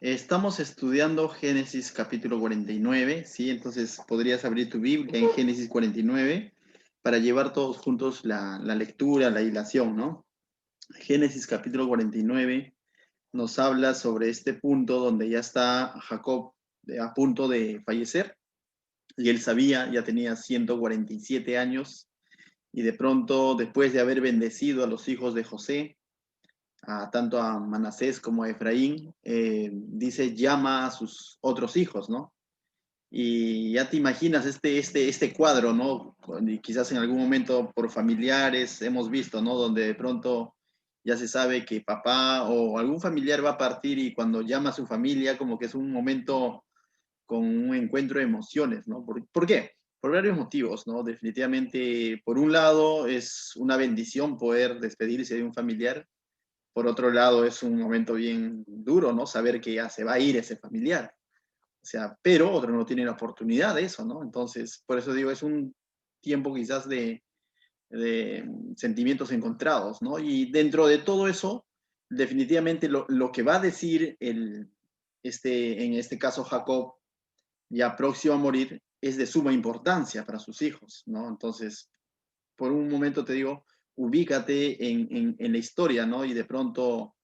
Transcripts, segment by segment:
Estamos estudiando Génesis capítulo 49, ¿sí? Entonces podrías abrir tu Biblia en Génesis 49 para llevar todos juntos la lectura, la hilación, ¿no? Génesis capítulo 49 nos habla sobre este punto donde ya está Jacob a punto de fallecer y él sabía, ya tenía 147 años y de pronto, después de haber bendecido a los hijos de José, tanto a Manasés como a Efraín, dice, llama a sus otros hijos, ¿no? Y ya te imaginas este cuadro, ¿no? Y quizás en algún momento por familiares hemos visto, ¿no? Donde de pronto ya se sabe que papá o algún familiar va a partir y cuando llama a su familia como que es un momento con un encuentro de emociones, ¿no? ¿Por qué? Por varios motivos, ¿no? Definitivamente, por un lado, es una bendición poder despedirse de un familiar. Por otro lado, es un momento bien duro, ¿no? Saber que ya se va a ir ese familiar. O sea, pero otros no tienen la oportunidad de eso, ¿no? Entonces, por eso digo, es un tiempo quizás de sentimientos encontrados, ¿no? Y dentro de todo eso, definitivamente lo que va a decir en este caso Jacob, ya próximo a morir, es de suma importancia para sus hijos, ¿no? Entonces, por un momento te digo, ubícate en la historia, ¿no? Y de pronto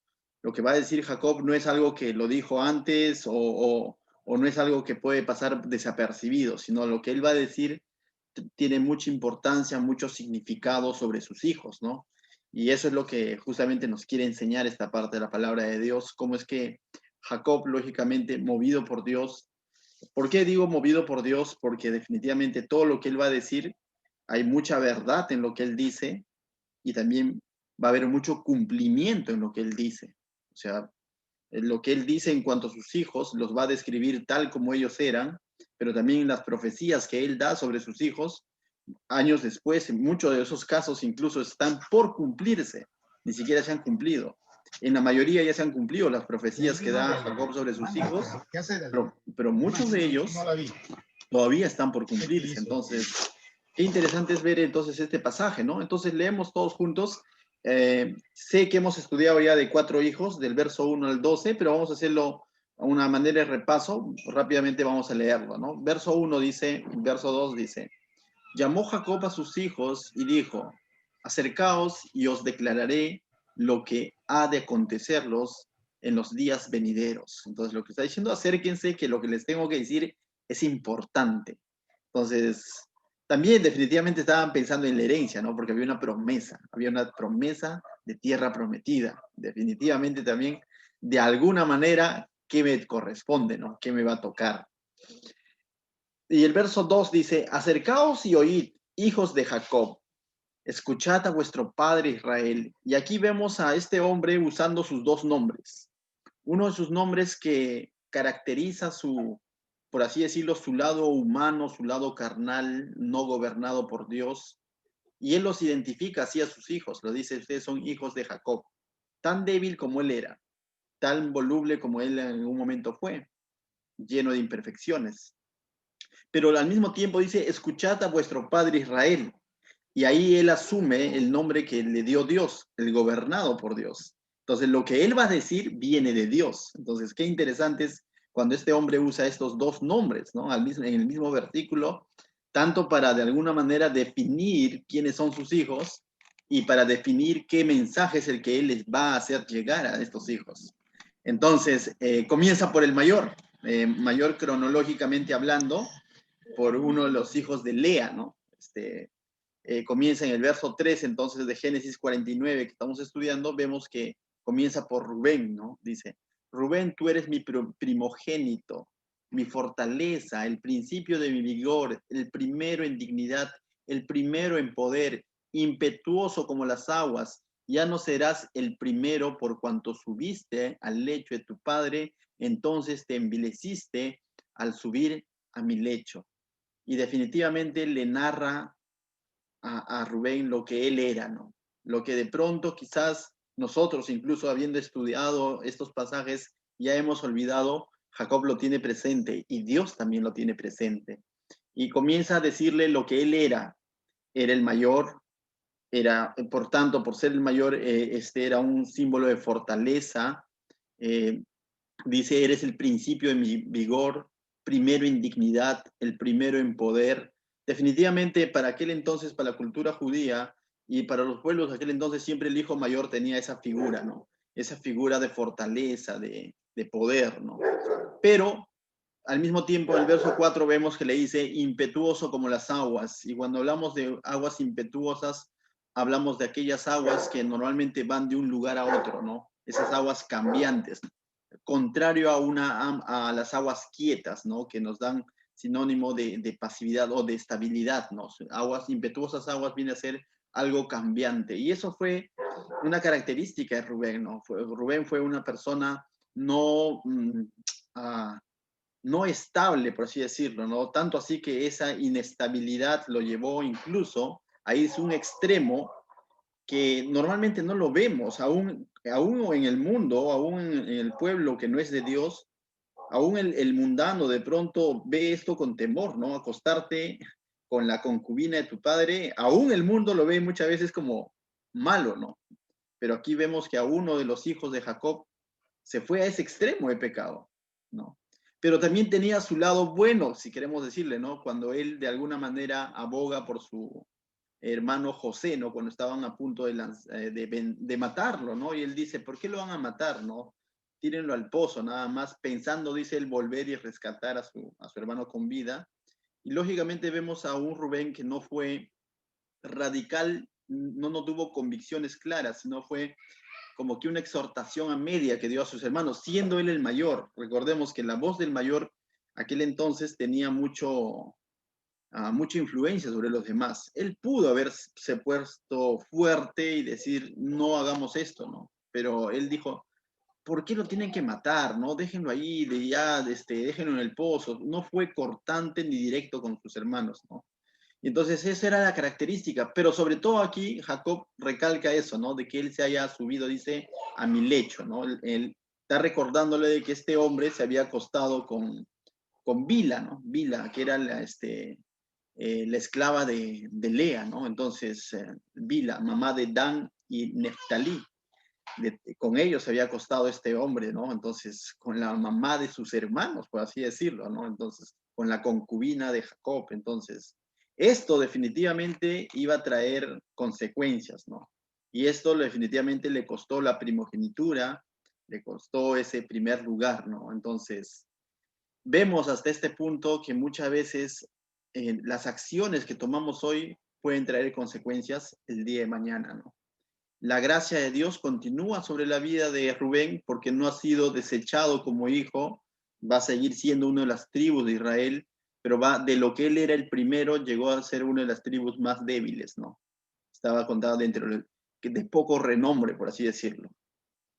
lo que va a decir Jacob no es algo que lo dijo antes o no es algo que puede pasar desapercibido, sino lo que él va a decir tiene mucha importancia, mucho significado sobre sus hijos, ¿no? Y eso es lo que justamente nos quiere enseñar esta parte de la palabra de Dios, cómo es que Jacob, lógicamente, movido por Dios. ¿Por qué digo movido por Dios? Porque definitivamente todo lo que él va a decir, hay mucha verdad en lo que él dice y también va a haber mucho cumplimiento en lo que él dice. O sea, lo que él dice en cuanto a sus hijos los va a describir tal como ellos eran, pero también las profecías que él da sobre sus hijos, años después, en muchos de esos casos incluso están por cumplirse, ni siquiera se han cumplido. En la mayoría ya se han cumplido las profecías que da Jacob sobre sus hijos, pero muchos de ellos todavía están por cumplirse. Entonces, qué interesante es ver entonces este pasaje, ¿no? Entonces leemos todos juntos. Sé que hemos estudiado ya de 4 hijos, del verso 1 al 12, pero vamos a hacerlo a una manera de repaso. Rápidamente vamos a leerlo, ¿no? Verso 1 dice, verso 2 dice, llamó Jacob a sus hijos y dijo, acercaos y os declararé lo que ha de acontecerlos en los días venideros. Entonces, lo que está diciendo, acérquense, que lo que les tengo que decir es importante. Entonces, también definitivamente estaban pensando en la herencia, ¿no? Porque había una promesa de tierra prometida. Definitivamente también, de alguna manera, ¿qué me corresponde, ¿no? ¿Qué me va a tocar? Y el verso 2 dice, acercaos y oíd, hijos de Jacob, escuchad a vuestro padre Israel. Y aquí vemos a este hombre usando sus dos nombres. Uno de sus nombres que caracteriza su, por así decirlo, su lado humano, su lado carnal, no gobernado por Dios. Y él los identifica así a sus hijos. Lo dice, ustedes son hijos de Jacob. Tan débil como él era, tan voluble como él en algún momento fue, lleno de imperfecciones. Pero al mismo tiempo dice, escuchad a vuestro padre Israel. Y ahí él asume el nombre que le dio Dios, el gobernado por Dios. Entonces, lo que él va a decir viene de Dios. Entonces, qué interesante es cuando este hombre usa estos dos nombres, ¿no? En el mismo versículo, tanto para de alguna manera definir quiénes son sus hijos y para definir qué mensaje es el que él les va a hacer llegar a estos hijos. Entonces, comienza por el mayor, mayor cronológicamente hablando, por uno de los hijos de Lea, ¿no? Comienza en el verso 3, entonces, de Génesis 49 que estamos estudiando, vemos que comienza por Rubén, ¿no? Dice, Rubén, tú eres mi primogénito, mi fortaleza, el principio de mi vigor, el primero en dignidad, el primero en poder, impetuoso como las aguas. Ya no serás el primero por cuanto subiste al lecho de tu padre, entonces te envileciste al subir a mi lecho. Y definitivamente le narra a Rubén lo que él era, ¿no? Lo que de pronto quizás nosotros, incluso habiendo estudiado estos pasajes, ya hemos olvidado, Jacob lo tiene presente y Dios también lo tiene presente. Y comienza a decirle lo que él era el mayor, era, por tanto, por ser el mayor, era un símbolo de fortaleza, Dice, eres el principio de mi vigor, primero en dignidad, el primero en poder. Definitivamente para aquel entonces, para la cultura judía y para los pueblos de aquel entonces, siempre el hijo mayor tenía esa figura, ¿no? Esa figura de fortaleza, de poder, ¿no? Pero al mismo tiempo, en el verso 4 vemos que le dice impetuoso como las aguas. Y cuando hablamos de aguas impetuosas, hablamos de aquellas aguas que normalmente van de un lugar a otro, ¿no? Esas aguas cambiantes, contrario a las aguas quietas, ¿no? Que nos dan sinónimo de pasividad o de estabilidad, ¿no? Aguas impetuosas, aguas viene a ser algo cambiante. Y eso fue una característica de Rubén, ¿no? Rubén fue una persona no, no estable, por así decirlo, ¿no? Tanto así que esa inestabilidad lo llevó incluso a irse a un extremo que normalmente no lo vemos, aún en el mundo, aún en el pueblo que no es de Dios, aún el mundano de pronto ve esto con temor, ¿no? Acostarte con la concubina de tu padre, aún el mundo lo ve muchas veces como malo, ¿no? Pero aquí vemos que a uno de los hijos de Jacob se fue a ese extremo de pecado, ¿no? Pero también tenía su lado bueno, si queremos decirle, ¿no? Cuando él de alguna manera aboga por su hermano José, ¿no? Cuando estaban a punto de matarlo, ¿no? Y él dice, ¿por qué lo van a matar, no? Tírenlo al pozo, nada más, pensando, dice él, volver y rescatar a su hermano con vida. Y lógicamente vemos a un Rubén que no fue radical, no tuvo convicciones claras, sino fue como que una exhortación a media que dio a sus hermanos, siendo él el mayor. Recordemos que la voz del mayor aquel entonces tenía mucha influencia sobre los demás. Él pudo haberse puesto fuerte y decir, no hagamos esto, ¿no? Pero él dijo, ¿por qué lo tienen que matar? ¿No? Déjenlo ahí, déjenlo en el pozo. No fue cortante ni directo con sus hermanos, ¿no? Y entonces esa era la característica, pero sobre todo aquí Jacob recalca eso, ¿no? De que él se haya subido, dice, a mi lecho, ¿no? Él está recordándole de que este hombre se había acostado con Bila, ¿no? Bila, que era la esclava de Lea, ¿no? Entonces, Bila, mamá de Dan y Neftalí, con ellos se había acostado este hombre, ¿no? Entonces, con la mamá de sus hermanos, por así decirlo, ¿no? Entonces, con la concubina de Jacob. Entonces, esto definitivamente iba a traer consecuencias, ¿no? Y esto definitivamente le costó la primogenitura, le costó ese primer lugar, ¿no? Entonces, vemos hasta este punto que muchas veces las acciones que tomamos hoy pueden traer consecuencias el día de mañana, ¿no? La gracia de Dios continúa sobre la vida de Rubén porque no ha sido desechado como hijo, va a seguir siendo una de las tribus de Israel, pero va de lo que él era el primero, llegó a ser una de las tribus más débiles, ¿no? Estaba contada dentro de poco renombre, por así decirlo.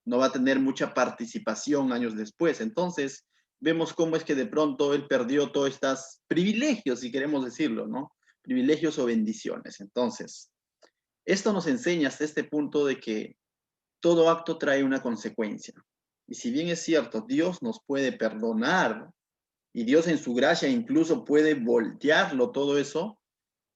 No va a tener mucha participación años después. Entonces, vemos cómo es que de pronto él perdió todos estos privilegios, si queremos decirlo, ¿no? Privilegios o bendiciones. Entonces, esto nos enseña hasta este punto de que todo acto trae una consecuencia. Y si bien es cierto, Dios nos puede perdonar y Dios en su gracia incluso puede voltearlo todo eso,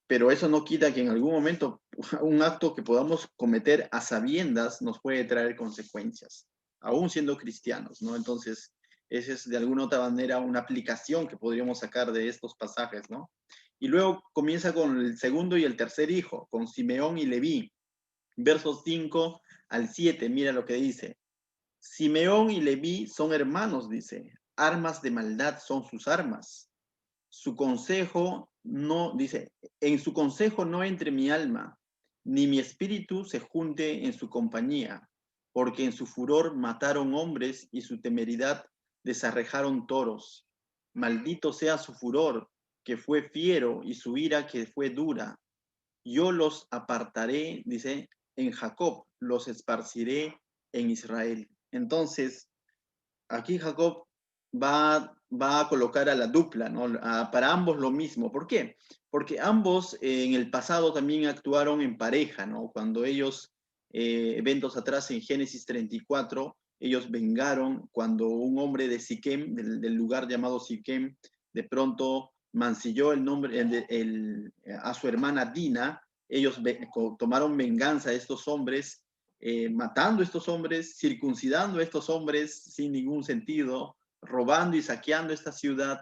pero eso no quita que en algún momento un acto que podamos cometer a sabiendas nos puede traer consecuencias, aún siendo cristianos, ¿no? Entonces, esa es de alguna otra manera una aplicación que podríamos sacar de estos pasajes, ¿no? Y luego comienza con el segundo y el tercer hijo, con Simeón y Leví, versos 5 al 7, mira lo que dice. Simeón y Leví son hermanos, dice, armas de maldad son sus armas. Su consejo no, dice, en su consejo no entre mi alma, ni mi espíritu se junte en su compañía, porque en su furor mataron hombres y su temeridad desarrejaron toros. Maldito sea su furor, que fue fiero, y su ira, que fue dura. Yo los apartaré, dice, en Jacob, los esparciré en Israel. Entonces, aquí Jacob va a colocar a la dupla, ¿no? Para ambos lo mismo. ¿Por qué? Porque ambos en el pasado también actuaron en pareja, ¿no? Cuando ellos, eventos atrás en Génesis 34, ellos vengaron cuando un hombre de Siquem, del lugar llamado Siquem, de pronto mancilló el nombre a su hermana Dina. Ellos tomaron venganza de estos hombres matando a estos hombres, circuncidando a estos hombres sin ningún sentido, robando y saqueando esta ciudad.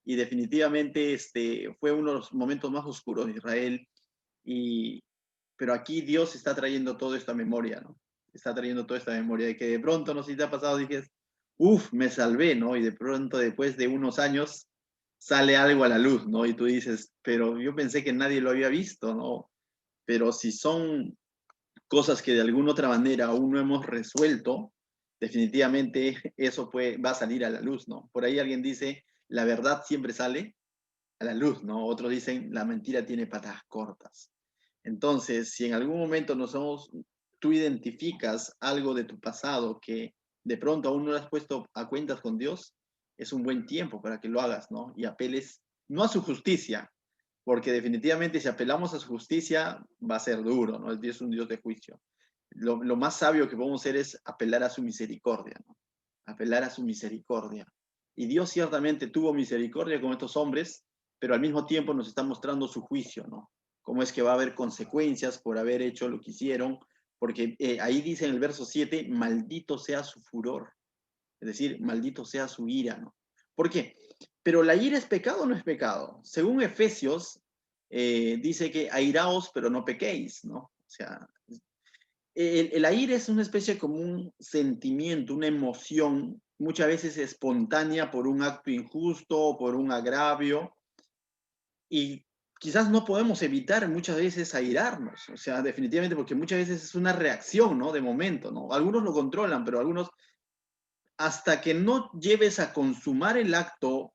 Y definitivamente fue uno de los momentos más oscuros de Israel. Pero aquí Dios está trayendo toda esta memoria, ¿no? Está trayendo toda esta memoria de que de pronto, no sé si te ha pasado, dices, uff, me salvé, ¿no? Y de pronto, después de unos años, sale algo a la luz, ¿no? Y tú dices, pero yo pensé que nadie lo había visto, ¿no? Pero si son cosas que de alguna otra manera aún no hemos resuelto, definitivamente eso va a salir a la luz, ¿no? Por ahí alguien dice, la verdad siempre sale a la luz, ¿no? Otros dicen, la mentira tiene patas cortas. Entonces, si en algún momento tú identificas algo de tu pasado que de pronto aún no lo has puesto a cuentas con Dios, es un buen tiempo para que lo hagas, ¿no? Y apeles no a su justicia, porque definitivamente si apelamos a su justicia va a ser duro, ¿no? Dios es un Dios de juicio. Lo más sabio que podemos hacer es apelar a su misericordia, ¿no? Apelar a su misericordia. Y Dios ciertamente tuvo misericordia con estos hombres, pero al mismo tiempo nos está mostrando su juicio, ¿no? Cómo es que va a haber consecuencias por haber hecho lo que hicieron, porque ahí dice en el verso 7, maldito sea su furor, es decir, maldito sea su ira, ¿no? ¿Por qué? Pero la ira es pecado o no es pecado. Según Efesios, dice que airaos, pero no pequéis, ¿no? O sea, la ira es una especie como un sentimiento, una emoción, muchas veces espontánea por un acto injusto, por un agravio, y quizás no podemos evitar muchas veces airarnos, o sea, definitivamente porque muchas veces es una reacción, ¿no? De momento, ¿no? Algunos lo controlan, pero algunos, hasta que no lleves a consumar el acto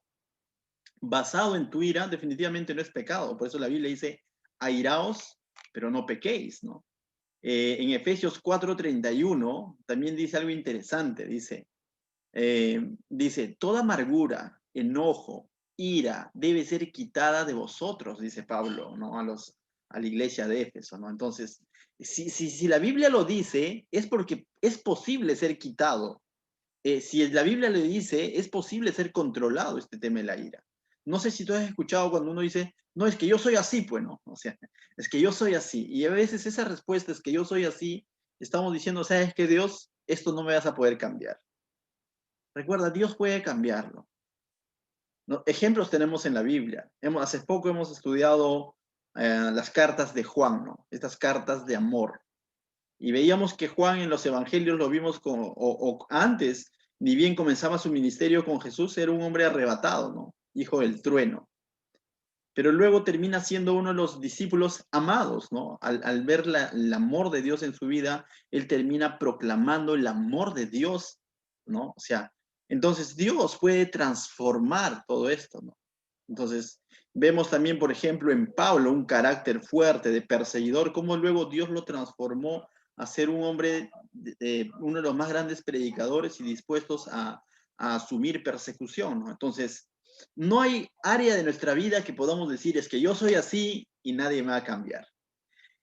basado en tu ira, definitivamente no es pecado. Por eso la Biblia dice, airaos, pero no pequéis, ¿no? En Efesios 4:31 también dice algo interesante, dice, toda amargura, enojo, ira debe ser quitada de vosotros, dice Pablo, ¿no? A la iglesia de Éfeso, ¿no? Entonces, si la Biblia lo dice, es porque es posible ser quitado. Si la Biblia le dice, es posible ser controlado este tema de la ira. No sé si tú has escuchado cuando uno dice, no, es que yo soy así, pues no, o sea, es que yo soy así. Y a veces esa respuesta es que yo soy así, estamos diciendo, o sea, es que Dios, esto no me vas a poder cambiar. Recuerda, Dios puede cambiarlo. ¿No? Ejemplos tenemos en la Biblia. Hace poco hemos estudiado las cartas de Juan, ¿no? Estas cartas de amor. Y veíamos que Juan en los evangelios lo vimos o antes, ni bien comenzaba su ministerio con Jesús, era un hombre arrebatado, ¿no? Hijo del trueno. Pero luego termina siendo uno de los discípulos amados, ¿no? Al ver el amor de Dios en su vida, él termina proclamando el amor de Dios, ¿no? O sea, entonces Dios puede transformar todo esto, ¿no? Entonces, vemos también, por ejemplo, en Pablo un carácter fuerte de perseguidor, cómo luego Dios lo transformó a ser un hombre, uno de los más grandes predicadores y dispuestos a asumir persecución, ¿no? Entonces, no hay área de nuestra vida que podamos decir es que yo soy así y nadie me va a cambiar.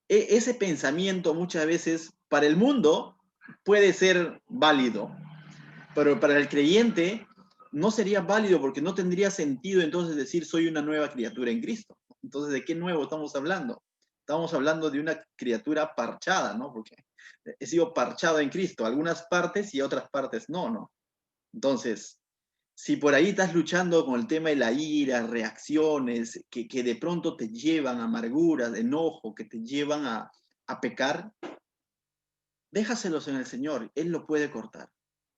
Ese pensamiento muchas veces para el mundo puede ser válido, pero para el creyente no sería válido porque no tendría sentido entonces decir soy una nueva criatura en Cristo. Entonces, ¿de qué nuevo estamos hablando? Estamos hablando de una criatura parchada, ¿no? Porque he sido parchado en Cristo, algunas partes y otras partes no, ¿no? Entonces, si por ahí estás luchando con el tema de la ira, reacciones que de pronto te llevan a amarguras, enojo, que te llevan a pecar, déjaselos en el Señor, Él lo puede cortar.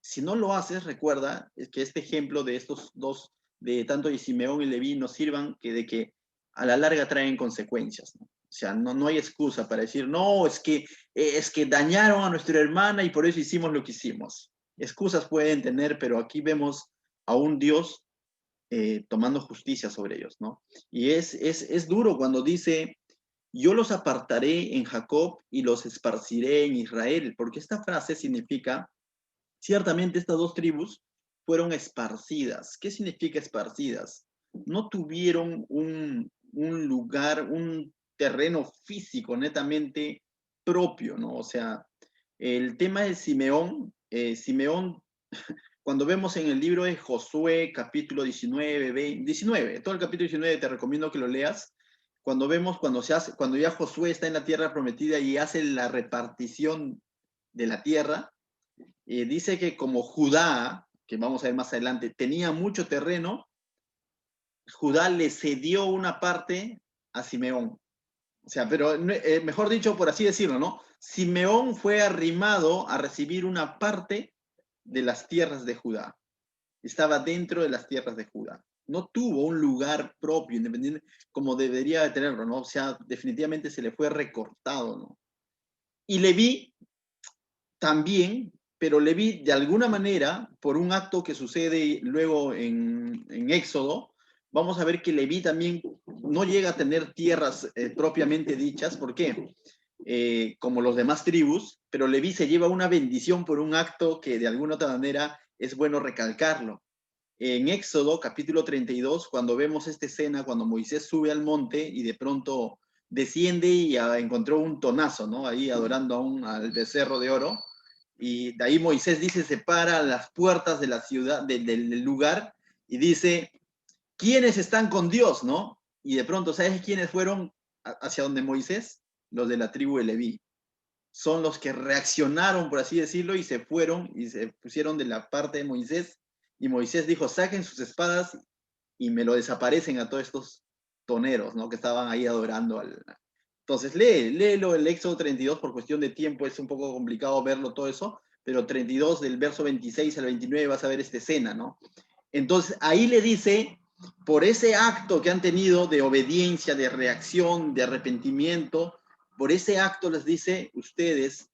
Si no lo haces, recuerda que este ejemplo de estos dos, de tanto de Simeón y Leví, nos sirvan de que a la larga traen consecuencias, ¿no? O sea, no hay excusa para decir, no, es que dañaron a nuestra hermana y por eso hicimos lo que hicimos. Excusas pueden tener, pero aquí vemos a un Dios tomando justicia sobre ellos, ¿no? Y es duro cuando dice, yo los apartaré en Jacob y los esparciré en Israel, porque esta frase significa, ciertamente estas dos tribus fueron esparcidas. ¿Qué significa esparcidas? No tuvieron un lugar, un terreno físico netamente propio, ¿no? O sea, el tema de Simeón, Simeón, cuando vemos en el libro de Josué, capítulo 19, 20, 19, todo el capítulo 19 te recomiendo que lo leas, cuando vemos cuando ya Josué está en la tierra prometida y hace la repartición de la tierra. Dice que como Judá, que vamos a ver más adelante, tenía mucho terreno, Judá le cedió una parte a Simeón. O sea, pero mejor dicho, por así decirlo, ¿no? Simeón fue arrimado a recibir una parte de las tierras de Judá. Estaba dentro de las tierras de Judá. No tuvo un lugar propio, independiente, como debería de tenerlo, ¿no? O sea, definitivamente se le fue recortado, ¿no? Y Leví también, pero Leví de alguna manera, por un acto que sucede luego en Éxodo, vamos a ver que Leví también no llega a tener tierras propiamente dichas. ¿Por qué? Como los demás tribus, pero Leví se lleva una bendición por un acto que de alguna otra manera es bueno recalcarlo. En Éxodo, capítulo 32, cuando vemos esta escena, cuando Moisés sube al monte y de pronto desciende y encontró un tonazo, ¿no? Ahí adorando al becerro de oro. Y de ahí Moisés dice, se para a las puertas de la ciudad, del lugar, y dice, ¿quiénes están con Dios, no? Y de pronto, ¿sabes quiénes fueron hacia donde Moisés? Los de la tribu de Leví. Son los que reaccionaron, por así decirlo, y se fueron y se pusieron de la parte de Moisés. Y Moisés dijo, saquen sus espadas y me lo desaparecen a todos estos toneros, ¿no? Que estaban ahí adorando al... Entonces, léelo el Éxodo 32 por cuestión de tiempo, es un poco complicado verlo todo eso, pero 32 del verso 26 al 29 vas a ver esta escena, ¿no? Entonces, ahí le dice, por ese acto que han tenido de obediencia, de reacción, de arrepentimiento, por ese acto les dice, ustedes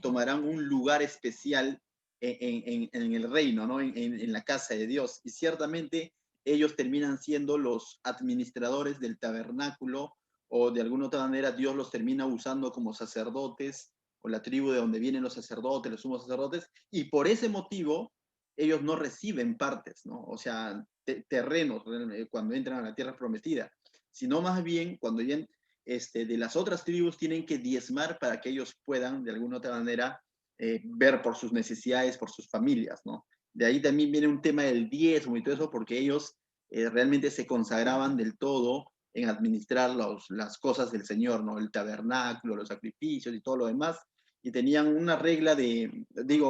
tomarán un lugar especial en el reino, ¿no? En la casa de Dios. Y ciertamente ellos terminan siendo los administradores del tabernáculo, o de alguna otra manera Dios los termina usando como sacerdotes, o la tribu de donde vienen los sacerdotes, los sumos sacerdotes, y por ese motivo ellos no reciben partes, ¿no? O sea, terrenos cuando entran a la tierra prometida, sino más bien cuando vienen de las otras tribus tienen que diezmar para que ellos puedan de alguna otra manera ver por sus necesidades, por sus familias, ¿no? De ahí también viene un tema del diezmo y todo eso, porque ellos realmente se consagraban del todo en administrar las cosas del Señor, ¿no? El tabernáculo, los sacrificios y todo lo demás, y tenían una regla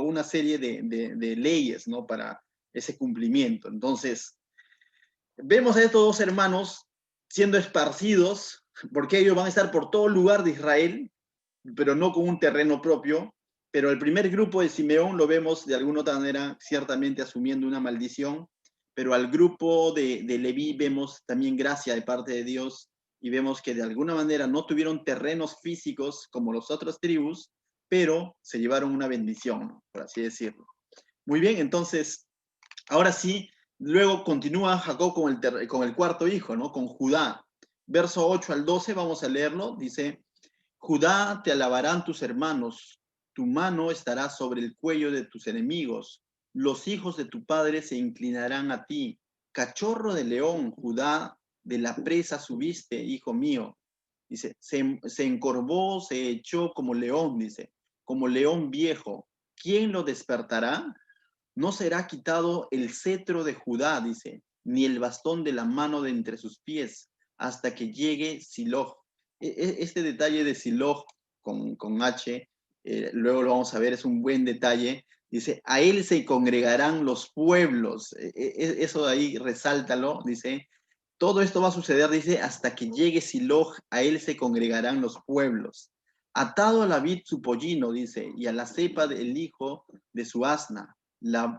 una serie de leyes, ¿no? Para ese cumplimiento. Entonces, vemos a estos dos hermanos siendo esparcidos, porque ellos van a estar por todo lugar de Israel, pero no con un terreno propio. Pero el primer grupo de Simeón lo vemos de alguna otra manera ciertamente asumiendo una maldición, pero al grupo de Leví vemos también gracia de parte de Dios, y vemos que de alguna manera no tuvieron terrenos físicos como las otras tribus, pero se llevaron una bendición, ¿no? Por así decirlo. Muy bien, entonces, ahora sí, luego continúa Jacob con el cuarto hijo, ¿no? Con Judá. Verso 8 al 12, vamos a leerlo. Dice, Judá, te alabarán tus hermanos, tu mano estará sobre el cuello de tus enemigos, los hijos de tu padre se inclinarán a ti. Cachorro de león, Judá, de la presa subiste, hijo mío. Dice, se encorvó, se echó como león, dice, como león viejo. ¿Quién lo despertará? No será quitado el cetro de Judá, dice, ni el bastón de la mano de entre sus pies, hasta que llegue Siloh. Este detalle de Siloh con H, luego lo vamos a ver, es un buen detalle. Dice, a él se congregarán los pueblos. Eso de ahí, resáltalo, dice. Todo esto va a suceder, dice, hasta que llegue Siloh, a él se congregarán los pueblos. Atado a la vid su pollino, dice, y a la cepa del hijo de su asna.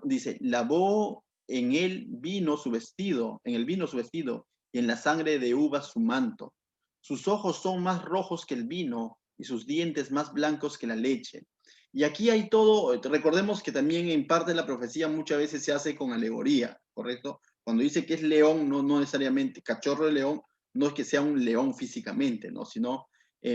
Dice, lavó en el vino su vestido, y en la sangre de uvas su manto. Sus ojos son más rojos que el vino, y sus dientes más blancos que la leche. Y aquí hay todo, recordemos que también en parte de la profecía muchas veces se hace con alegoría, ¿correcto? Cuando dice que es león, no necesariamente, cachorro de león, no es que sea un león físicamente, ¿no? Sino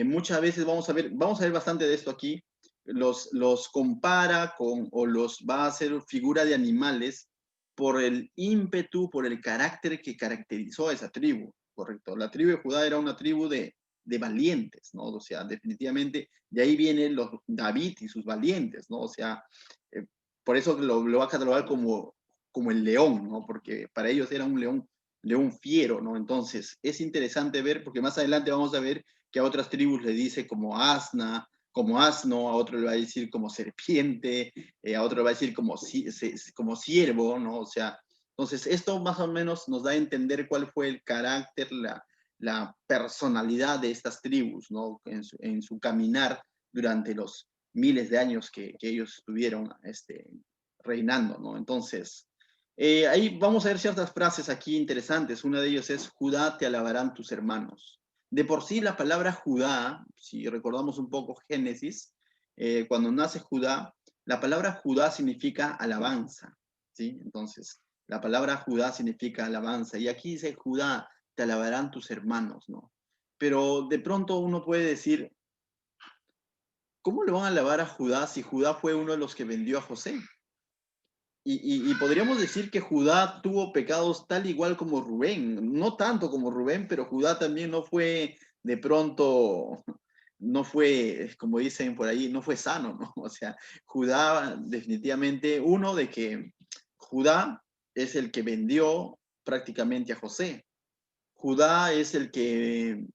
muchas veces vamos a ver bastante de esto aquí, los compara o los va a hacer figura de animales por el ímpetu, por el carácter que caracterizó a esa tribu, ¿correcto? La tribu de Judá era una tribu de valientes, ¿no? O sea, definitivamente de ahí vienen los David y sus valientes, ¿no? O sea, por eso lo va a catalogar como el león, ¿no? Porque para ellos era un león fiero, ¿no? Entonces, es interesante ver, porque más adelante vamos a ver que a otras tribus le dice como asna, como asno, a otro le va a decir como serpiente, a otro le va a decir como, como siervo, ¿no? O sea, entonces esto más o menos nos da a entender cuál fue el carácter, la personalidad de estas tribus, ¿no? En su caminar durante los miles de años que ellos estuvieron reinando, ¿no? Entonces, ahí vamos a ver ciertas frases aquí interesantes. Una de ellas es, Judá, te alabarán tus hermanos. De por sí, la palabra Judá, si recordamos un poco Génesis, cuando nace Judá, la palabra Judá significa alabanza, ¿sí? Entonces, la palabra Judá significa alabanza. Y aquí dice Judá, te alabarán tus hermanos, ¿no? Pero de pronto uno puede decir, ¿cómo le van a alabar a Judá si Judá fue uno de los que vendió a José? Y podríamos decir que Judá tuvo pecados tal igual como Rubén, no tanto como Rubén, pero Judá también no fue de pronto, no fue, como dicen por ahí, no fue sano, ¿no? O sea, Judá definitivamente, uno de que Judá es el que vendió prácticamente a José. Judá es el que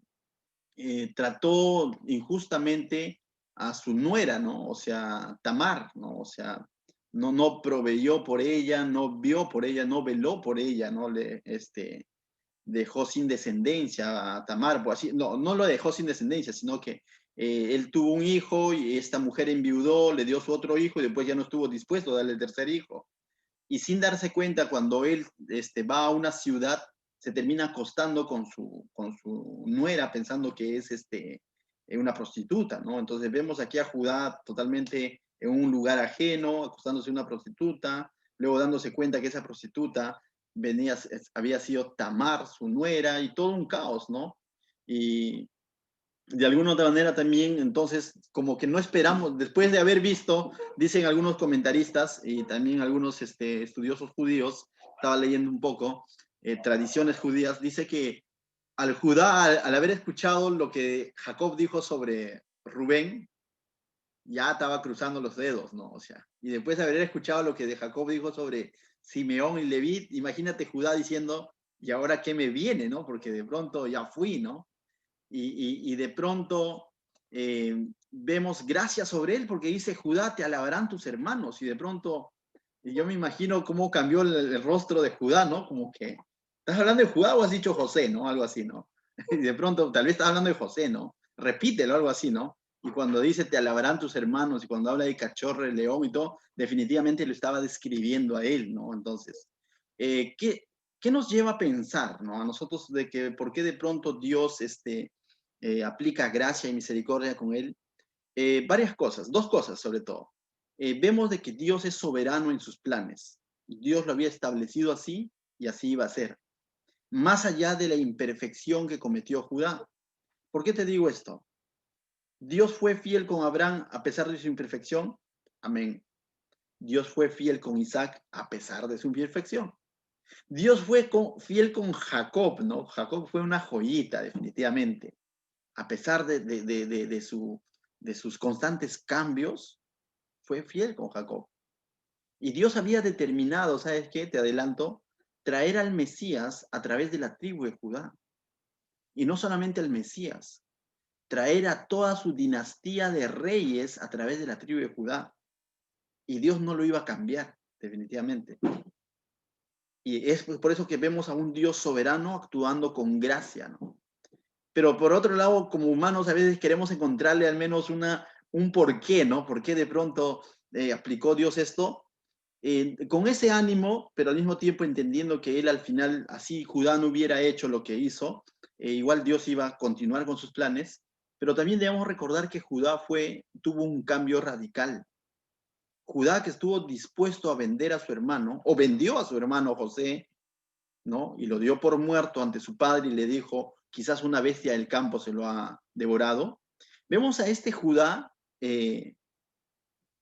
trató injustamente a su nuera, ¿no? O sea, Tamar, ¿no? O sea, no proveyó por ella, no vio por ella, no veló por ella, ¿no? Dejó sin descendencia a Tamar, pues así, no lo dejó sin descendencia, sino que él tuvo un hijo y esta mujer enviudó, le dio su otro hijo y después ya no estuvo dispuesto a darle el tercer hijo. Y sin darse cuenta, cuando él va a una ciudad, se termina acostando con su nuera pensando que es una prostituta, ¿no? Entonces vemos aquí a Judá totalmente en un lugar ajeno, acostándose a una prostituta, luego dándose cuenta que esa prostituta había sido Tamar, su nuera, y todo un caos, ¿no? Y de alguna otra manera también, entonces, como que no esperamos, después de haber visto, dicen algunos comentaristas y también algunos estudiosos judíos, estaba leyendo un poco, tradiciones judías, dice que al Judá, al haber escuchado lo que Jacob dijo sobre Rubén, ya estaba cruzando los dedos, ¿no? O sea, y después de haber escuchado lo que de Jacob dijo sobre Simeón y Leví, imagínate Judá diciendo, ¿y ahora qué me viene, no? Porque de pronto ya fui, ¿no? Y de pronto vemos gracia sobre él porque dice, Judá, te alabarán tus hermanos. Y de pronto, yo me imagino cómo cambió el rostro de Judá, ¿no? Como que, ¿estás hablando de Judá o has dicho José, ¿no? Algo así, ¿no? Y de pronto, tal vez estás hablando de José, ¿no? Repítelo, algo así, ¿no? Y cuando dice, te alabarán tus hermanos, y cuando habla de cachorro, el león y todo, definitivamente lo estaba describiendo a él, ¿no? Entonces, ¿qué nos lleva a pensar, ¿no? A nosotros de que, ¿por qué de pronto Dios, aplica gracia y misericordia con él? Varias cosas, dos cosas sobre todo. Vemos de que Dios es soberano en sus planes. Dios lo había establecido así y así iba a ser. Más allá de la imperfección que cometió Judá. ¿Por qué te digo esto? Dios fue fiel con Abraham a pesar de su imperfección. Amén. Dios fue fiel con Isaac a pesar de su imperfección. Dios fue fiel con Jacob, ¿no? Jacob fue una joyita, definitivamente. A pesar de sus constantes cambios, fue fiel con Jacob. Y Dios había determinado, ¿sabes qué? Te adelanto, traer al Mesías a través de la tribu de Judá. Y no solamente al Mesías, traer a toda su dinastía de reyes a través de la tribu de Judá. Y Dios no lo iba a cambiar, definitivamente. Y es por eso que vemos a un Dios soberano actuando con gracia, ¿no? Pero por otro lado, como humanos, a veces queremos encontrarle al menos un porqué, ¿no? ¿Por qué de pronto aplicó Dios esto? Con ese ánimo, pero al mismo tiempo entendiendo que él al final, así Judá no hubiera hecho lo que hizo, igual Dios iba a continuar con sus planes, pero también debemos recordar que Judá tuvo un cambio radical. Judá que estuvo dispuesto a vender a su hermano, o vendió a su hermano José, ¿no? Y lo dio por muerto ante su padre y le dijo, quizás una bestia del campo se lo ha devorado. Vemos a este Judá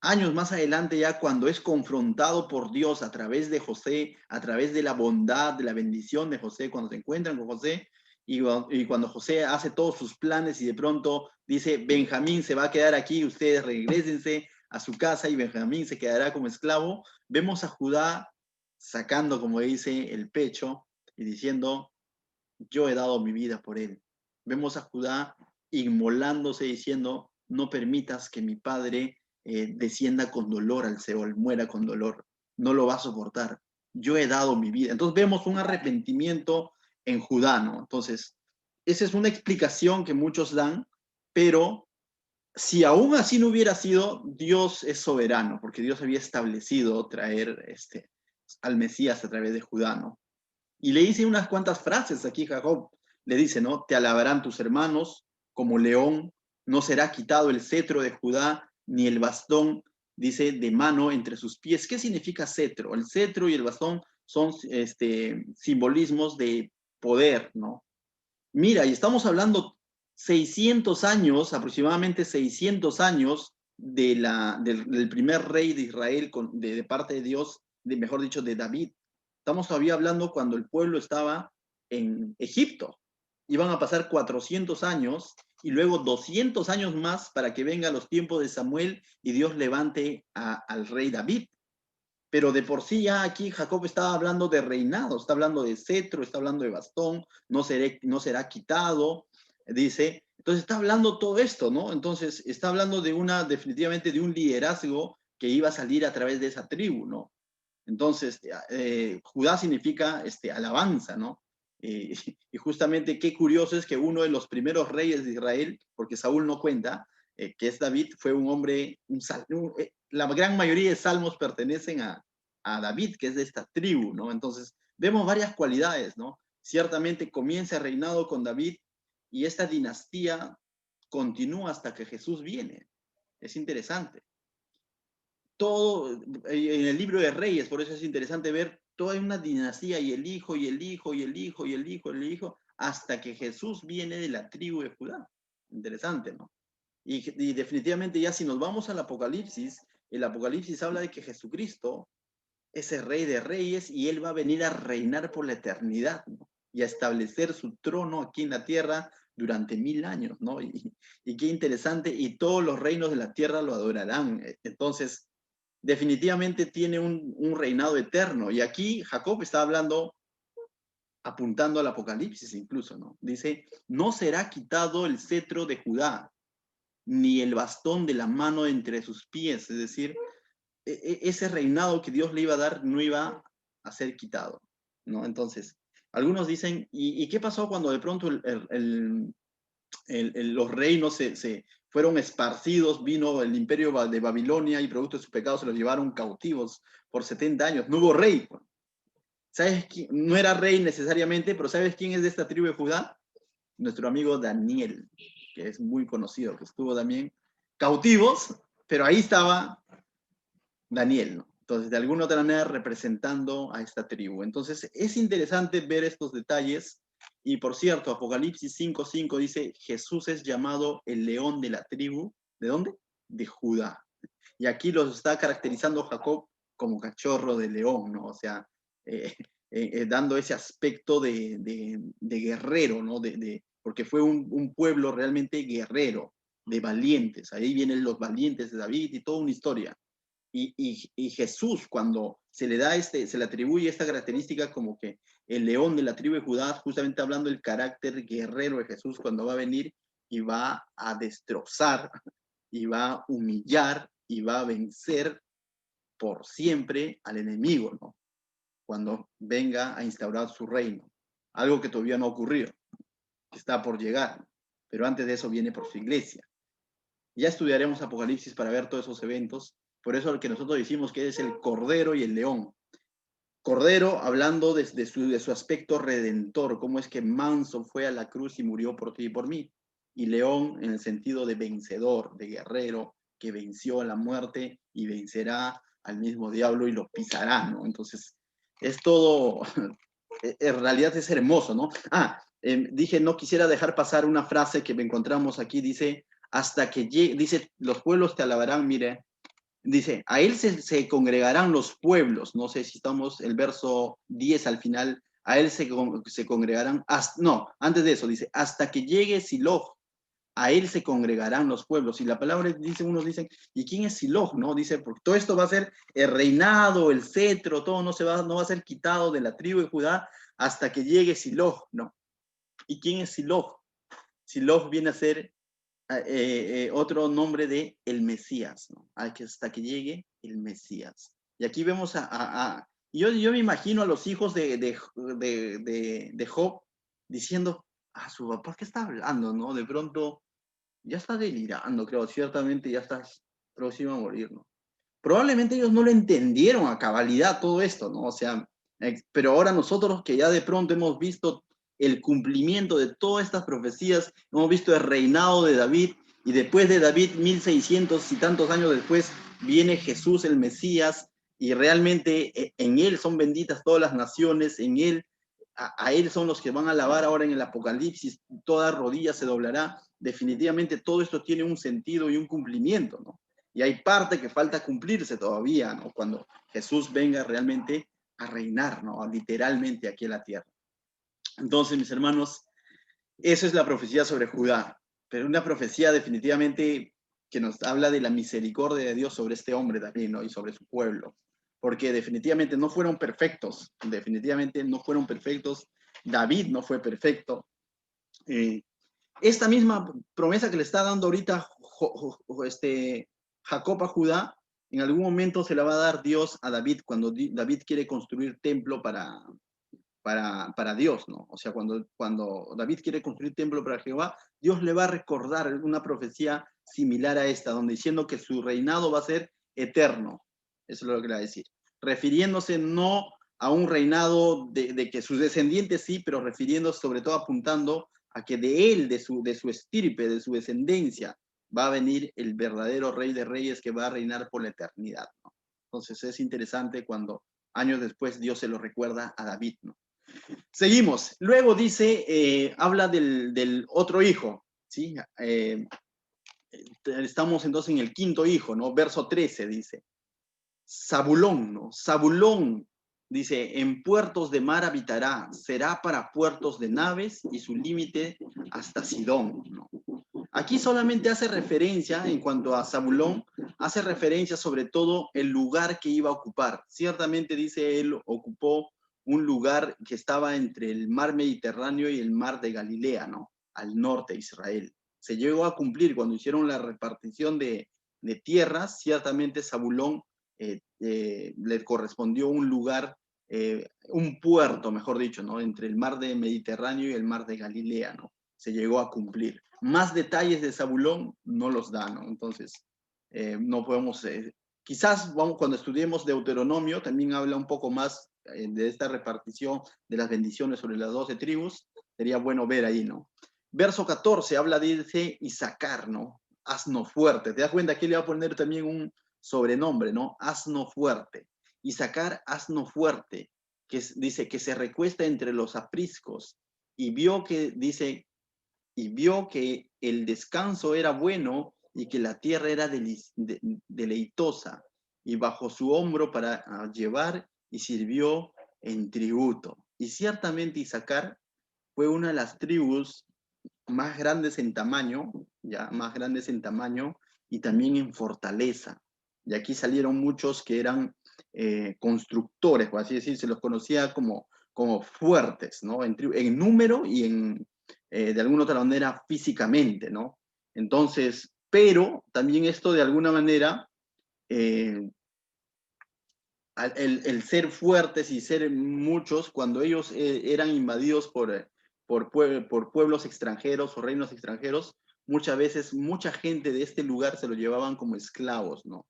años más adelante ya cuando es confrontado por Dios a través de José, a través de la bondad, de la bendición de José, cuando se encuentran con José y cuando José hace todos sus planes y de pronto dice, Benjamín se va a quedar aquí, ustedes regresense a su casa y Benjamín se quedará como esclavo, vemos a Judá sacando, como dice, el pecho y diciendo, yo he dado mi vida por él. Vemos a Judá inmolándose diciendo, no permitas que mi padre descienda con dolor al Seol, muera con dolor, no lo va a soportar. Yo he dado mi vida. Entonces vemos un arrepentimiento en Judá, ¿no? Entonces, esa es una explicación que muchos dan, pero si aún así no hubiera sido, Dios es soberano, porque Dios había establecido traer al Mesías a través de Judá, ¿no? Y le dice unas cuantas frases aquí Jacob, le dice, ¿no? Te alabarán tus hermanos como león, no será quitado el cetro de Judá, ni el bastón, dice, de mano entre sus pies. ¿Qué significa cetro? El cetro y el bastón son simbolismos de poder, ¿no? Mira, y estamos hablando 600 años, aproximadamente 600 años del primer rey de Israel de parte de Dios, mejor dicho, de David. Estamos todavía hablando cuando el pueblo estaba en Egipto. Iban a pasar 400 años y luego 200 años más para que vengan los tiempos de Samuel y Dios levante al rey David. Pero de por sí ya aquí Jacob está hablando de reinado, está hablando de cetro, está hablando de bastón, no será quitado, dice. Entonces está hablando todo esto, ¿no? Entonces está hablando definitivamente de un liderazgo que iba a salir a través de esa tribu, ¿no? Entonces, Judá significa alabanza, ¿no? Y justamente qué curioso es que uno de los primeros reyes de Israel, porque Saúl no cuenta, que es David, fue un hombre, la gran mayoría de salmos pertenecen a David, que es de esta tribu, ¿no? Entonces, vemos varias cualidades, ¿no? Ciertamente comienza el reinado con David y esta dinastía continúa hasta que Jesús viene. Es interesante. Todo en el libro de Reyes, por eso es interesante ver toda una dinastía y el hijo, y el hijo, y el hijo, y el hijo, y el hijo, hasta que Jesús viene de la tribu de Judá. Interesante, ¿no? Y definitivamente ya si nos vamos al Apocalipsis, el Apocalipsis habla de que Jesucristo es el Rey de Reyes y Él va a venir a reinar por la eternidad, ¿no? Y a establecer su trono aquí en la tierra durante 1000 años, ¿no? Y qué interesante, y todos los reinos de la tierra lo adorarán. Entonces, definitivamente tiene un reinado eterno. Y aquí Jacob está hablando, apuntando al Apocalipsis incluso, ¿no? Dice, no será quitado el cetro de Judá, ni el bastón de la mano entre sus pies. Es decir, ese reinado que Dios le iba a dar no iba a ser quitado, ¿no? Entonces, algunos dicen, ¿y qué pasó cuando de pronto los reinos se fueron esparcidos, vino el imperio de Babilonia y producto de sus pecados se los llevaron cautivos por 70 años? No hubo rey. ¿Sabes quién? No era rey necesariamente, pero ¿sabes quién es de esta tribu de Judá? Nuestro amigo Daniel, que es muy conocido, que estuvo también cautivos, pero ahí estaba Daniel, ¿no? Entonces, de alguna otra manera representando a esta tribu. Entonces, es interesante ver estos detalles. Y por cierto, Apocalipsis 5:5 dice, Jesús es llamado el león de la tribu. ¿De dónde? De Judá. Y aquí los está caracterizando Jacob como cachorro de león, ¿no? O sea, dando ese aspecto de guerrero, ¿no? Porque fue un pueblo realmente guerrero, de valientes. Ahí vienen los valientes de David y toda una historia. Y Jesús, cuando se le atribuye esta característica como que el león de la tribu de Judá, justamente hablando del carácter guerrero de Jesús, cuando va a venir y va a destrozar, y va a humillar, y va a vencer por siempre al enemigo, ¿no? Cuando venga a instaurar su reino. Algo que todavía no ha ocurrido, que está por llegar, pero antes de eso viene por su iglesia. Ya estudiaremos Apocalipsis para ver todos esos eventos. Por eso el que nosotros decimos que es el cordero y el león. Cordero hablando de su aspecto redentor, cómo es que manso fue a la cruz y murió por ti y por mí. Y león en el sentido de vencedor, de guerrero, que venció a la muerte y vencerá al mismo diablo y lo pisará, ¿no? Entonces, es todo, en realidad es hermoso, ¿no? Dije, no quisiera dejar pasar una frase que encontramos aquí, dice, hasta que llegue, dice, los pueblos te alabarán, mire, dice, a él se congregarán los pueblos, no sé si estamos, el verso 10 al final, a él se congregarán, no, antes de eso, dice, hasta que llegue Siloh, a él se congregarán los pueblos. Y la palabra dice, unos dicen, ¿y quién es Siloh? ¿No? Dice, porque todo esto va a ser el reinado, el cetro, todo no va a ser quitado de la tribu de Judá hasta que llegue Siloh, ¿no? ¿Y quién es Siloh? Siloh viene a ser otro nombre de el Mesías, ¿no? Hasta que llegue el Mesías. Y aquí vemos yo me imagino a los hijos de Job diciendo a su papá, ¿qué está hablando, no? De pronto ya está delirando, creo, ciertamente ya está próximo a morir, ¿no? Probablemente ellos no lo entendieron a cabalidad todo esto, ¿no? O sea, pero ahora nosotros que ya de pronto hemos visto el cumplimiento de todas estas profecías, hemos visto el reinado de David, y después de David, 1600 y tantos años después, viene Jesús el Mesías, y realmente en él son benditas todas las naciones, en él, a él son los que van a alabar ahora en el Apocalipsis, toda rodilla se doblará. Definitivamente todo esto tiene un sentido y un cumplimiento, ¿no? Y hay parte que falta cumplirse todavía, ¿no? Cuando Jesús venga realmente a reinar, ¿no? Literalmente aquí en la tierra. Entonces, mis hermanos, eso es la profecía sobre Judá, pero una profecía definitivamente que nos habla de la misericordia de Dios sobre este hombre también, ¿no? Y sobre su pueblo, porque definitivamente no fueron perfectos, definitivamente no fueron perfectos. David no fue perfecto. Esta misma promesa que le está dando ahorita Jacob a Judá, en algún momento se la va a dar Dios a David cuando David quiere construir templo para Dios, ¿no? O sea, cuando David quiere construir templo para Jehová, Dios le va a recordar una profecía similar a esta, donde diciendo que su reinado va a ser eterno. Eso es lo que le va a decir. Refiriéndose no a un reinado de que sus descendientes sí, pero refiriéndose sobre todo apuntando a que de él, de su estirpe, de su descendencia, va a venir el verdadero rey de reyes que va a reinar por la eternidad, ¿no? Entonces es interesante cuando años después Dios se lo recuerda a David, ¿no? Seguimos. Luego dice, habla del otro hijo, ¿sí? Estamos entonces en el quinto hijo, ¿no? Verso 13 dice, Zabulón, ¿no? Zabulón, dice, en puertos de mar habitará, será para puertos de naves y su límite hasta Sidón, ¿no? Aquí solamente hace referencia, en cuanto a Zabulón, hace referencia sobre todo el lugar que iba a ocupar. Ciertamente dice él ocupó un lugar que estaba entre el mar Mediterráneo y el mar de Galilea, ¿no? Al norte de Israel. Se llegó a cumplir cuando hicieron la repartición de tierras, ciertamente Zabulón le correspondió un lugar, un puerto, mejor dicho, ¿no? Entre el mar de Mediterráneo y el mar de Galilea, ¿no? Se llegó a cumplir. Más detalles de Zabulón no los dan, ¿no? Entonces, no podemos, quizás vamos, cuando estudiemos Deuteronomio, también habla un poco más de esta repartición de las bendiciones sobre las 12 tribus, sería bueno ver ahí, ¿no? Verso 14 habla de Isaacar, ¿no? Asno fuerte. ¿Te das cuenta? Aquí le va a poner también un sobrenombre, ¿no? Asno fuerte. Isaacar, asno fuerte, dice que se recuesta entre los apriscos y vio que, dice, y vio que el descanso era bueno y que la tierra era deleitosa, y bajo su hombro para llevar y sirvió en tributo. Y ciertamente Isaacar fue una de las tribus más grandes en tamaño, ya más grandes en tamaño y también en fortaleza. Y aquí salieron muchos que eran constructores, por así decir, se los conocía como fuertes, ¿no? En número y de alguna otra manera físicamente, ¿no? Entonces, pero también esto de alguna manera, el ser fuertes y ser muchos, cuando ellos eran invadidos por pueblos extranjeros o reinos extranjeros, muchas veces mucha gente de este lugar se lo llevaban como esclavos, ¿no?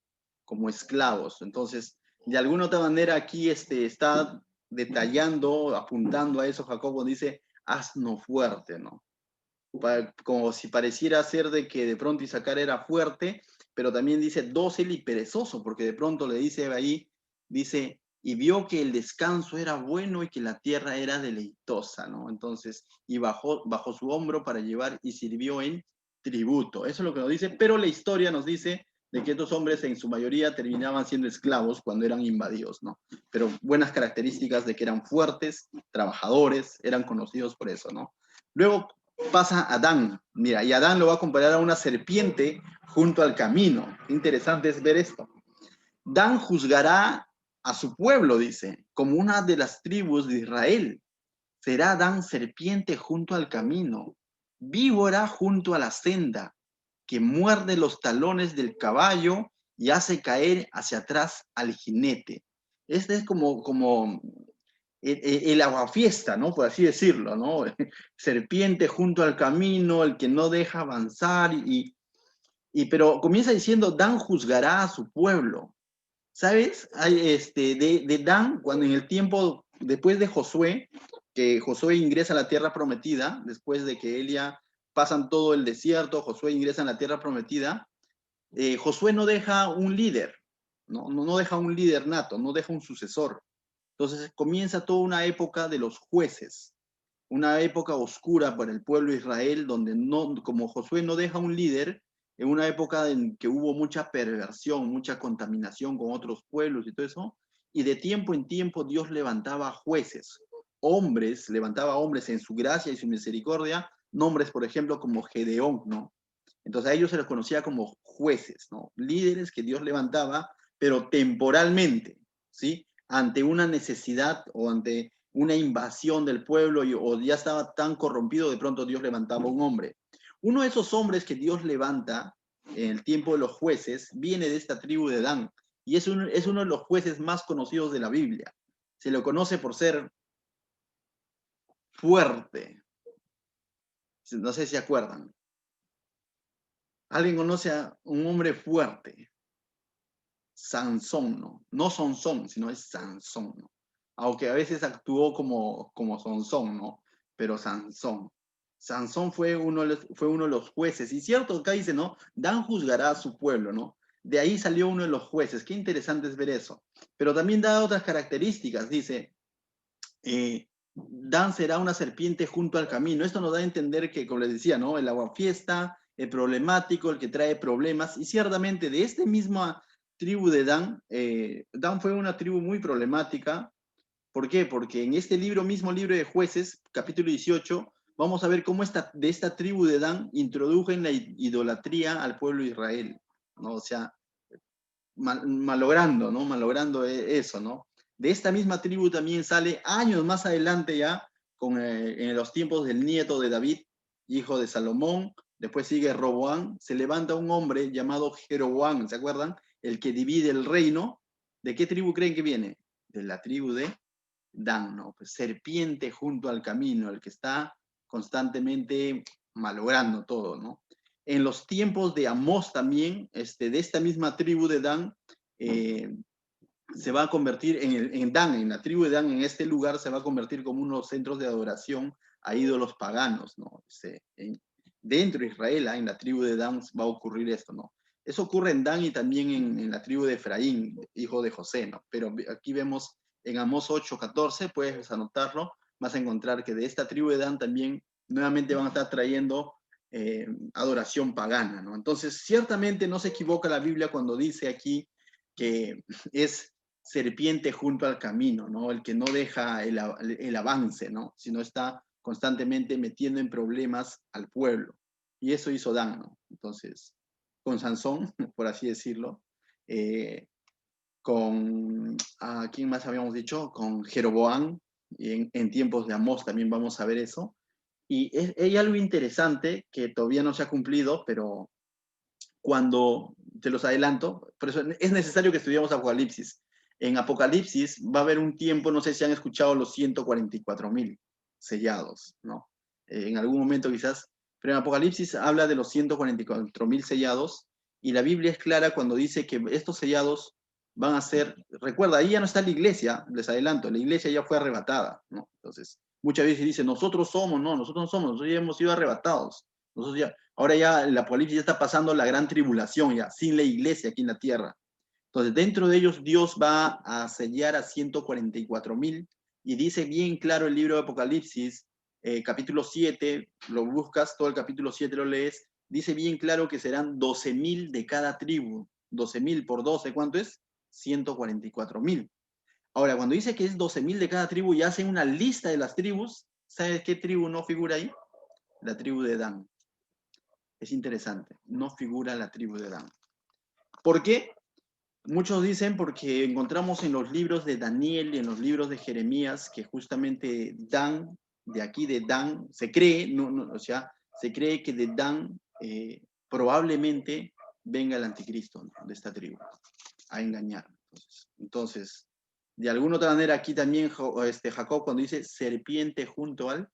Como esclavos. Entonces, de alguna otra manera aquí está detallando, apuntando a eso, Jacobo dice, asno fuerte, ¿no? Como si pareciera ser de que de pronto Isaacar era fuerte, pero también dice dócil y perezoso, porque de pronto le dice ahí, dice, y vio que el descanso era bueno y que la tierra era deleitosa, ¿no? Entonces, y bajo su hombro para llevar y sirvió en tributo. Eso es lo que nos dice, pero la historia nos dice de que estos hombres en su mayoría terminaban siendo esclavos cuando eran invadidos, ¿no? Pero buenas características de que eran fuertes, trabajadores, eran conocidos por eso, ¿no? Luego pasa Adán, mira, y Adán lo va a comparar a una serpiente junto al camino. Interesante es ver esto. Dan juzgará a su pueblo, dice, como una de las tribus de Israel. Será Dan serpiente junto al camino, víbora junto a la senda, que muerde los talones del caballo y hace caer hacia atrás al jinete. Este es como el aguafiesta, ¿no? Por así decirlo, ¿no? Serpiente junto al camino, el que no deja avanzar, pero comienza diciendo, Dan juzgará a su pueblo. ¿Sabes? Hay de Dan, cuando en el tiempo, después de Josué, que Josué ingresa a la tierra prometida, después de que Elia pasan todo el desierto, Josué ingresa en la tierra prometida, Josué no deja un líder, no deja un líder nato, no deja un sucesor. Entonces comienza toda una época de los jueces, una época oscura para el pueblo de Israel, donde no, como Josué no deja un líder, en una época en que hubo mucha perversión, mucha contaminación con otros pueblos y todo eso, y de tiempo en tiempo Dios levantaba jueces, hombres, levantaba hombres en su gracia y su misericordia, nombres, por ejemplo, como Gedeón, ¿no? Entonces a ellos se les conocía como jueces, ¿no? Líderes que Dios levantaba, pero temporalmente, ¿sí? Ante una necesidad o ante una invasión del pueblo o ya estaba tan corrompido, de pronto Dios levantaba un hombre. Uno de esos hombres que Dios levanta en el tiempo de los jueces viene de esta tribu de Dan y es uno de los jueces más conocidos de la Biblia. Se lo conoce por ser fuerte. No sé si se acuerdan. ¿Alguien conoce a un hombre fuerte? Sansón, ¿no? No Sansón, sino es Sansón, ¿no? Aunque a veces actuó como Sansón, ¿no? Pero Sansón. Sansón fue uno de los jueces. Y cierto, acá dice, ¿no? Dan juzgará a su pueblo, ¿no? De ahí salió uno de los jueces. Qué interesante es ver eso. Pero también da otras características. Dice, Dan será una serpiente junto al camino. Esto nos da a entender que, como les decía, ¿no? El aguafiesta, el problemático, el que trae problemas. Y ciertamente de esta misma tribu de Dan, Dan fue una tribu muy problemática. ¿Por qué? Porque en este mismo libro de Jueces, capítulo 18, vamos a ver cómo de esta tribu de Dan introdujen la idolatría al pueblo de Israel, ¿no? O sea, malogrando, ¿no? Malogrando eso, ¿no? De esta misma tribu también sale años más adelante ya, en los tiempos del nieto de David, hijo de Salomón, después sigue Roboán, se levanta un hombre llamado Jeroboam, ¿se acuerdan? El que divide el reino. ¿De qué tribu creen que viene? De la tribu de Dan, ¿no? Pues serpiente junto al camino, el que está constantemente malogrando todo, ¿no? En los tiempos de Amós también, de esta misma tribu de Dan, se va a convertir en Dan, en la tribu de Dan, en este lugar se va a convertir como unos centros de adoración a ídolos paganos, ¿no? Dentro de Israel, en la tribu de Dan va a ocurrir esto, ¿no? Eso ocurre en Dan y también en la tribu de Efraín, hijo de José, ¿no? Pero aquí vemos en Amós 8:14, puedes anotarlo, vas a encontrar que de esta tribu de Dan también nuevamente van a estar trayendo adoración pagana, ¿no? Entonces, ciertamente no se equivoca la Biblia cuando dice aquí que es serpiente junto al camino, ¿no? El que no deja el avance, ¿no? Sino está constantemente metiendo en problemas al pueblo. Y eso hizo Dan, ¿no? Entonces, con Sansón, por así decirlo, ¿quién más habíamos dicho? Con Jeroboam, y en tiempos de Amós también vamos a ver eso. Y hay algo interesante que todavía no se ha cumplido, pero cuando, te los adelanto, por eso es necesario que estudiemos Apocalipsis. En Apocalipsis va a haber un tiempo, no sé si han escuchado los 144,000 sellados, ¿no? En algún momento quizás, pero en Apocalipsis habla de los 144,000 sellados y la Biblia es clara cuando dice que estos sellados van a ser, recuerda, ahí ya no está la iglesia, les adelanto, la iglesia ya fue arrebatada, ¿no? Entonces, muchas veces dicen, nosotros somos, no, nosotros no somos, nosotros ya hemos sido arrebatados, nosotros ya, ahora ya el Apocalipsis ya está pasando la gran tribulación, ya, sin la iglesia aquí en la tierra. Entonces, dentro de ellos, Dios va a sellar a 144,000 y dice bien claro el libro de Apocalipsis, capítulo 7, lo buscas, todo el capítulo 7 lo lees, dice bien claro que serán 12,000 de cada tribu. 12,000 por 12, ¿cuánto es? 144,000. Ahora, cuando dice que es 12,000 de cada tribu y hacen una lista de las tribus, ¿sabes qué tribu no figura ahí? La tribu de Dan. Es interesante, no figura la tribu de Dan. ¿Por qué? Muchos dicen porque encontramos en los libros de Daniel y en los libros de Jeremías que justamente Dan, de aquí de Dan, se cree, o sea, se cree que de Dan probablemente venga el anticristo, ¿no?, de esta tribu a engañar. Entonces, de alguna otra manera, aquí también Jacob, cuando dice serpiente junto al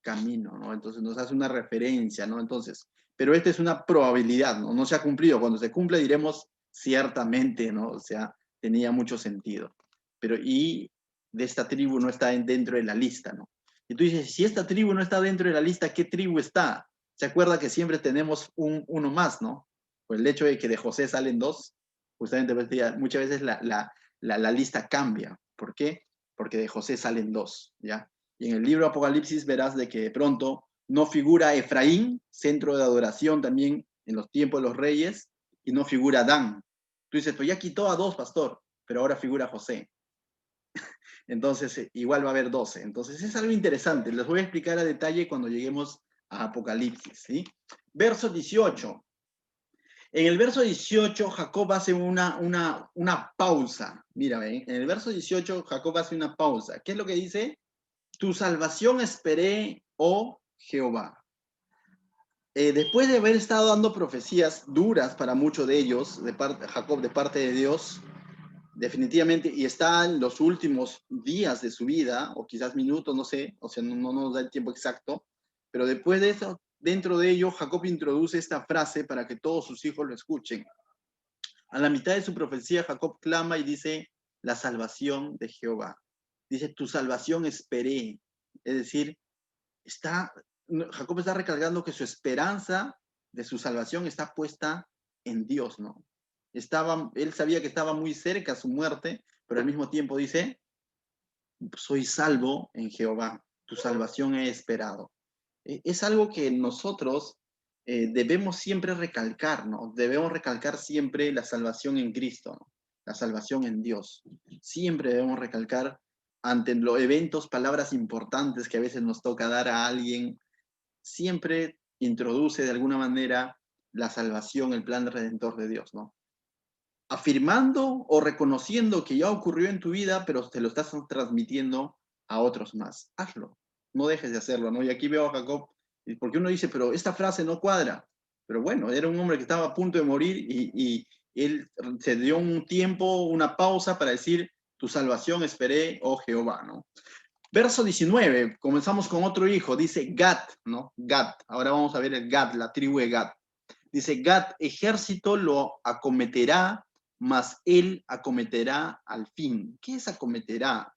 camino, ¿no? Entonces nos hace una referencia, ¿no? Entonces, pero esta es una probabilidad, ¿no? No se ha cumplido. Cuando se cumple diremos ciertamente, ¿no? O sea, tenía mucho sentido. Pero, y de esta tribu no está dentro de la lista, ¿no? Y tú dices, si esta tribu no está dentro de la lista, ¿qué tribu está? ¿Se acuerda que siempre tenemos uno más, ¿no? Pues el hecho de que de José salen dos, justamente muchas veces la lista cambia. ¿Por qué? Porque de José salen dos, ¿ya? Y en el libro Apocalipsis verás de que de pronto no figura Efraín, centro de adoración también en los tiempos de los reyes, y no figura Dan. Tú dices, pues ya quitó a dos, pastor, pero ahora figura José. Entonces, igual va a haber 12. Entonces, es algo interesante. Les voy a explicar a detalle cuando lleguemos a Apocalipsis, ¿sí? Verso 18. En el verso 18, Jacob hace una pausa. Mira, ¿ven? En el verso 18, Jacob hace una pausa. ¿Qué es lo que dice? Tu salvación esperé, oh Jehová. Después de haber estado dando profecías duras para muchos de ellos, Jacob, de parte de Dios, definitivamente, y está en los últimos días de su vida, o quizás minutos, no sé, o sea, no nos da el tiempo exacto, pero después de eso, dentro de ello, Jacob introduce esta frase para que todos sus hijos lo escuchen. A la mitad de su profecía, Jacob clama y dice, la salvación de Jehová. Dice, tu salvación esperé. Es decir, Jacob está recalcando que su esperanza de su salvación está puesta en Dios, ¿no? Él sabía que estaba muy cerca su muerte, pero al mismo tiempo dice, soy salvo en Jehová, tu salvación he esperado. Es algo que nosotros debemos siempre recalcar, ¿no? Debemos recalcar siempre la salvación en Cristo, ¿no? La salvación en Dios. Siempre debemos recalcar ante los eventos, palabras importantes que a veces nos toca dar a alguien, siempre introduce de alguna manera la salvación, el plan redentor de Dios, ¿no? Afirmando o reconociendo que ya ocurrió en tu vida, pero te lo estás transmitiendo a otros más. Hazlo, no dejes de hacerlo, ¿no? Y aquí veo a Jacob, porque uno dice, pero esta frase no cuadra. Pero bueno, era un hombre que estaba a punto de morir y él se dio un tiempo, una pausa para decir, tu salvación esperé, oh Jehová, ¿no? Verso 19, comenzamos con otro hijo, dice Gad, ¿no? Gad, ahora vamos a ver el Gad, la tribu de Gad. Dice Gad, ejército lo acometerá, mas él acometerá al fin. ¿Qué es acometerá?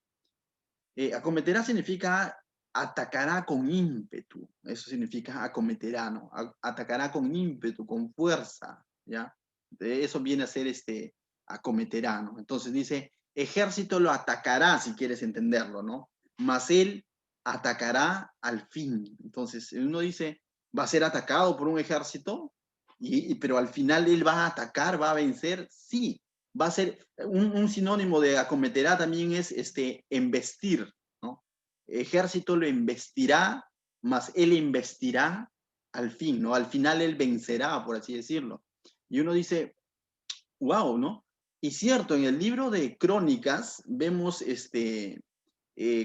Acometerá significa atacará con ímpetu, eso significa acometerá, ¿no? Atacará con ímpetu, con fuerza, ¿ya? De eso viene a ser acometerá, ¿no? Entonces dice, ejército lo atacará, si quieres entenderlo, ¿no? Mas él atacará al fin. Entonces uno dice, ¿va a ser atacado por un ejército? Pero al final él va a atacar, va a vencer, sí. Va a ser un sinónimo de acometerá también es embestir, ¿no? Ejército lo embestirá, mas él embestirá al fin, ¿no? Al final él vencerá, por así decirlo. Y uno dice, wow, ¿no? Y cierto, en el libro de Crónicas vemos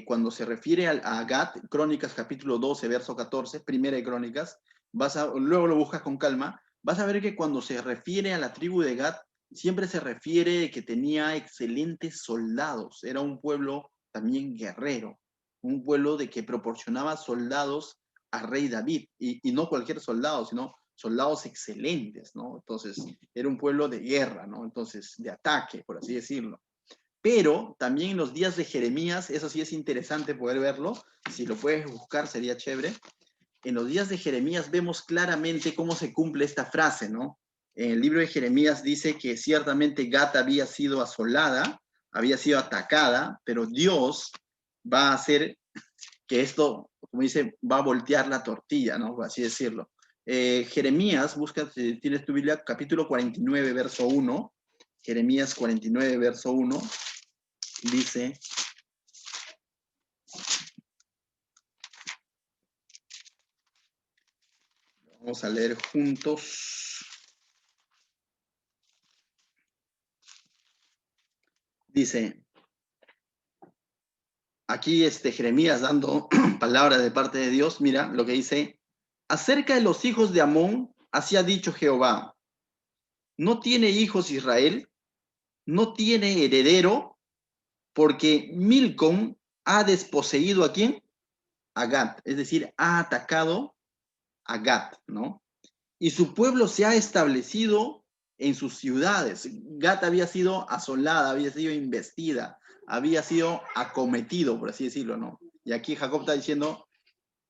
cuando se refiere a Gad, Crónicas capítulo 12, verso 14, primera de Crónicas, luego lo buscas con calma, vas a ver que cuando se refiere a la tribu de Gad, siempre se refiere que tenía excelentes soldados, era un pueblo también guerrero, un pueblo de que proporcionaba soldados al rey David, y no cualquier soldado, sino soldados excelentes, ¿no? Entonces, era un pueblo de guerra, ¿no? Entonces, de ataque, por así decirlo. Pero también en los días de Jeremías, eso sí es interesante poder verlo, si lo puedes buscar sería chévere. En los días de Jeremías vemos claramente cómo se cumple esta frase, ¿no? En el libro de Jeremías dice que ciertamente Gat había sido asolada, había sido atacada, pero Dios va a hacer que esto, como dice, va a voltear la tortilla, ¿no? Por así decirlo. Jeremías, busca, si tienes tu Biblia, capítulo 49, verso 1. Jeremías 49, verso 1. Dice, vamos a leer juntos. Dice, aquí Jeremías dando palabras de parte de Dios, mira lo que dice, acerca de los hijos de Amón, así ha dicho Jehová, no tiene hijos Israel, no tiene heredero, porque Milcom ha desposeído ¿a quién? A Gat, es decir, ha atacado a Gat, ¿no? Y su pueblo se ha establecido en sus ciudades. Gat había sido asolada, había sido investida, había sido acometido, por así decirlo, ¿no? Y aquí Jacob está diciendo,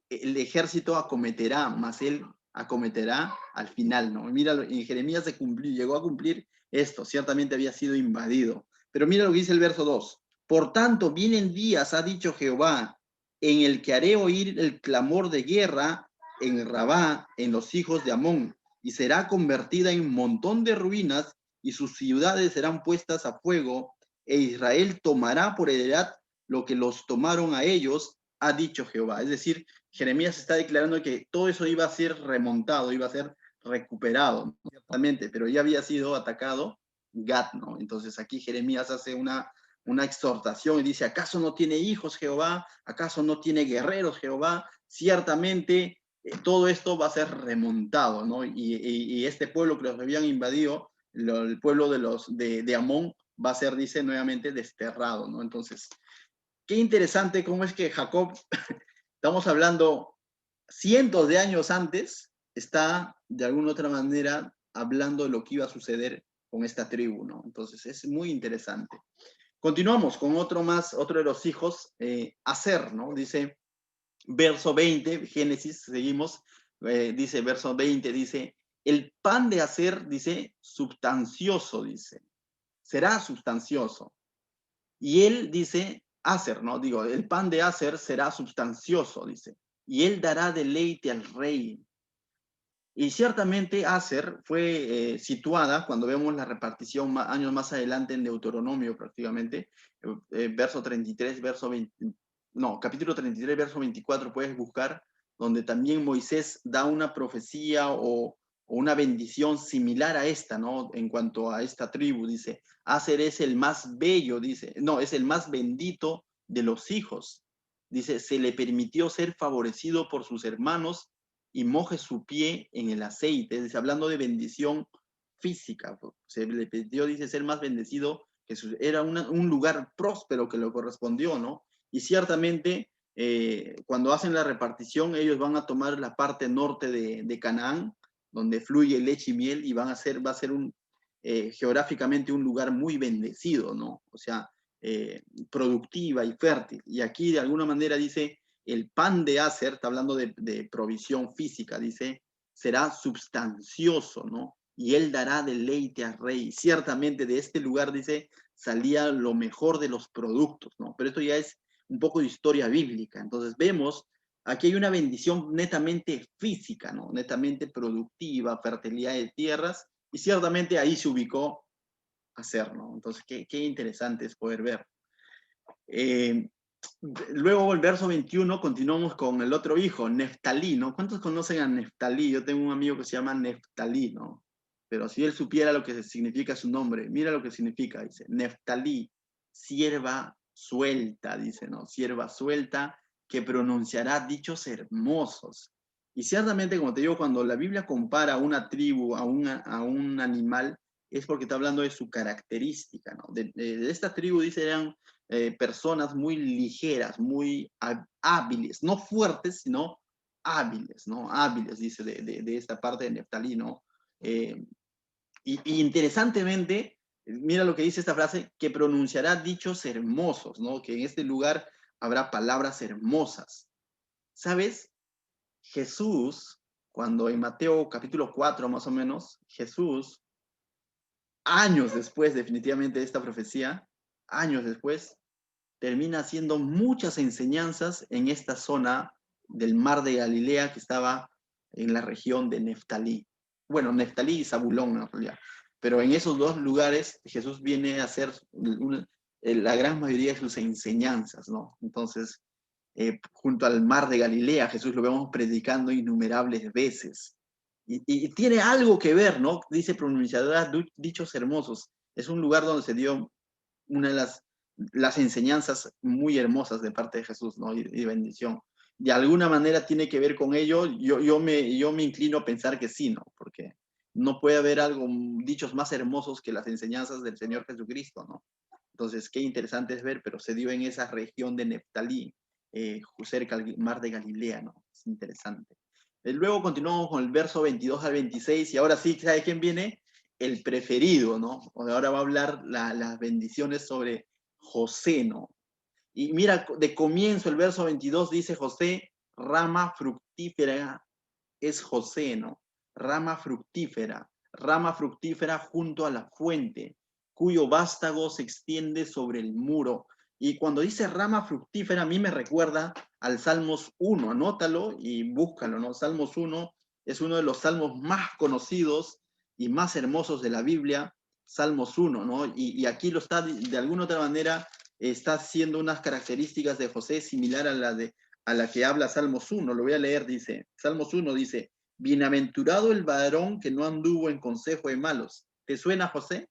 el ejército acometerá, mas él acometerá al final, ¿no? Mira, en Jeremías se cumplió, llegó a cumplir esto, ciertamente había sido invadido. Pero mira lo que dice el verso 2. Por tanto, vienen días, ha dicho Jehová, en el que haré oír el clamor de guerra en Rabá, en los hijos de Amón, y será convertida en montón de ruinas, y sus ciudades serán puestas a fuego, e Israel tomará por heredad lo que los tomaron a ellos, ha dicho Jehová. Es decir, Jeremías está declarando que todo eso iba a ser remontado, iba a ser recuperado, ¿no? Ciertamente, pero ya había sido atacado Gat, ¿no? Entonces aquí Jeremías hace una exhortación y dice, ¿acaso no tiene hijos Jehová? ¿Acaso no tiene guerreros Jehová? Ciertamente todo esto va a ser remontado, ¿no? Y este pueblo que los habían invadido, el pueblo de Amón, va a ser, dice nuevamente, desterrado, ¿no? Entonces, qué interesante cómo es que Jacob, estamos hablando cientos de años antes, está de alguna otra manera hablando de lo que iba a suceder con esta tribu, ¿no? Entonces es muy interesante. Continuamos con otro de los hijos, Aser, ¿no? Dice, verso 20, Génesis, seguimos, dice, verso 20, dice, el pan de Aser, dice, substancioso, dice, será substancioso. Y él dice, Aser, ¿no? Digo, el pan de Aser será substancioso, dice, y él dará deleite al rey. Y ciertamente Aser fue situada, cuando vemos la repartición años más adelante en Deuteronomio prácticamente, verso 33, verso 20, no, capítulo 33, verso 24, puedes buscar, donde también Moisés da una profecía o una bendición similar a esta, ¿no? En cuanto a esta tribu, dice, Aser es el más bello, dice, no, es el más bendito de los hijos. Dice, se le permitió ser favorecido por sus hermanos y moje su pie en el aceite, es decir, hablando de bendición física, se le pidió, dice, ser más bendecido, que era un lugar próspero que le correspondió, ¿no? Y ciertamente, cuando hacen la repartición, ellos van a tomar la parte norte de Canaán, donde fluye leche y miel, y va a ser geográficamente un lugar muy bendecido, ¿no? O sea, productiva y fértil. Y aquí de alguna manera dice, el pan de Aser, está hablando de provisión física, dice, será substancioso, ¿no? Y él dará deleite al rey. Ciertamente de este lugar, dice, salía lo mejor de los productos, ¿no? Pero esto ya es un poco de historia bíblica. Entonces vemos, aquí hay una bendición netamente física, ¿no? Netamente productiva, fertilidad de tierras, y ciertamente ahí se ubicó Aser, ¿no? Entonces, qué interesante es poder ver. Luego el verso 21 continuamos con el otro hijo, Neftalí, ¿no? ¿Cuántos conocen a Neftalí? Yo tengo un amigo que se llama Neftalí, ¿no? Pero si él supiera lo que significa su nombre, mira lo que significa, dice, Neftalí, sierva suelta, dice, ¿no? Sierva suelta que pronunciará dichos hermosos. Y ciertamente, como te digo, cuando la Biblia compara a una tribu, a un animal, es porque está hablando de su característica, ¿no? De esta tribu, dice, eran personas muy ligeras, muy hábiles, no fuertes, sino hábiles, ¿no? Hábiles, dice, de esta parte de Neftalí, ¿no? Y interesantemente, mira lo que dice esta frase, que pronunciará dichos hermosos, ¿no? Que en este lugar habrá palabras hermosas. ¿Sabes? Jesús, cuando en Mateo capítulo 4 más o menos, Jesús, años después definitivamente de esta profecía, años después, termina haciendo muchas enseñanzas en esta zona del mar de Galilea que estaba en la región de Neftalí. Bueno, Neftalí y Zabulón en realidad. Pero en esos dos lugares Jesús viene a hacer la gran mayoría de sus enseñanzas, ¿no? Entonces, junto al mar de Galilea, Jesús lo vemos predicando innumerables veces. Y tiene algo que ver, ¿no? Dice pronunciará dichos hermosos. Es un lugar donde se dio una de las enseñanzas muy hermosas de parte de Jesús, ¿no? Y bendición. de alguna manera tiene que ver con ello. Yo me inclino a pensar que sí, ¿no? Porque no puede haber algo, dichos más hermosos que las enseñanzas del Señor Jesucristo, ¿no? Entonces, qué interesante es ver, pero se dio en esa región de Neftalí, cerca al mar de Galilea, ¿no? Es interesante. Luego continuamos con el verso 22 al 26, y ahora sí, ¿sabe quién viene? El preferido, ¿no? Ahora va a hablar las bendiciones sobre José, ¿no? Y mira, de comienzo el verso 22 dice José, rama fructífera es José, ¿no? Rama fructífera junto a la fuente, cuyo vástago se extiende sobre el muro. Y cuando dice rama fructífera, a mí me recuerda al Salmos 1, anótalo y búscalo, ¿no? Salmos 1 es uno de los salmos más conocidos y más hermosos de la Biblia, Salmos 1, ¿no? Y aquí lo está, de alguna otra manera, está haciendo unas características de José similar a la que habla Salmos 1. Lo voy a leer, dice, Salmos 1 dice, bienaventurado el varón que no anduvo en consejo de malos. ¿Te suena, José?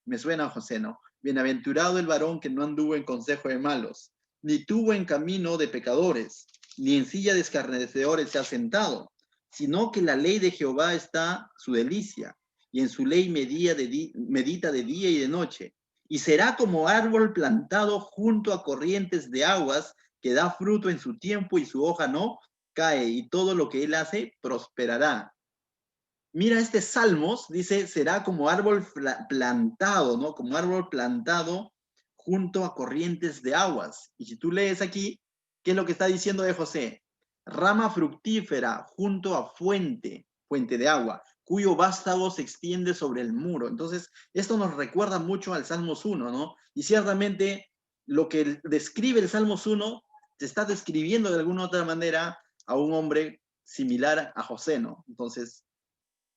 Me suena, José, ¿no? Bienaventurado el varón que no anduvo en consejo de malos, ni tuvo en camino de pecadores, ni en silla de escarnecedores se ha sentado, sino que la ley de Jehová está su delicia, y en su ley medita de día y de noche. Y será como árbol plantado junto a corrientes de aguas, que da fruto en su tiempo y su hoja no cae, y todo lo que él hace prosperará. Mira, este Salmos dice, será como árbol plantado, ¿no? Como árbol plantado junto a corrientes de aguas. Y si tú lees aquí, ¿qué es lo que está diciendo de José? Rama fructífera junto a fuente de agua, cuyo vástago se extiende sobre el muro. Entonces, esto nos recuerda mucho al Salmos 1, ¿no? Y ciertamente lo que describe el Salmos 1 se está describiendo de alguna otra manera a un hombre similar a José, ¿no? Entonces,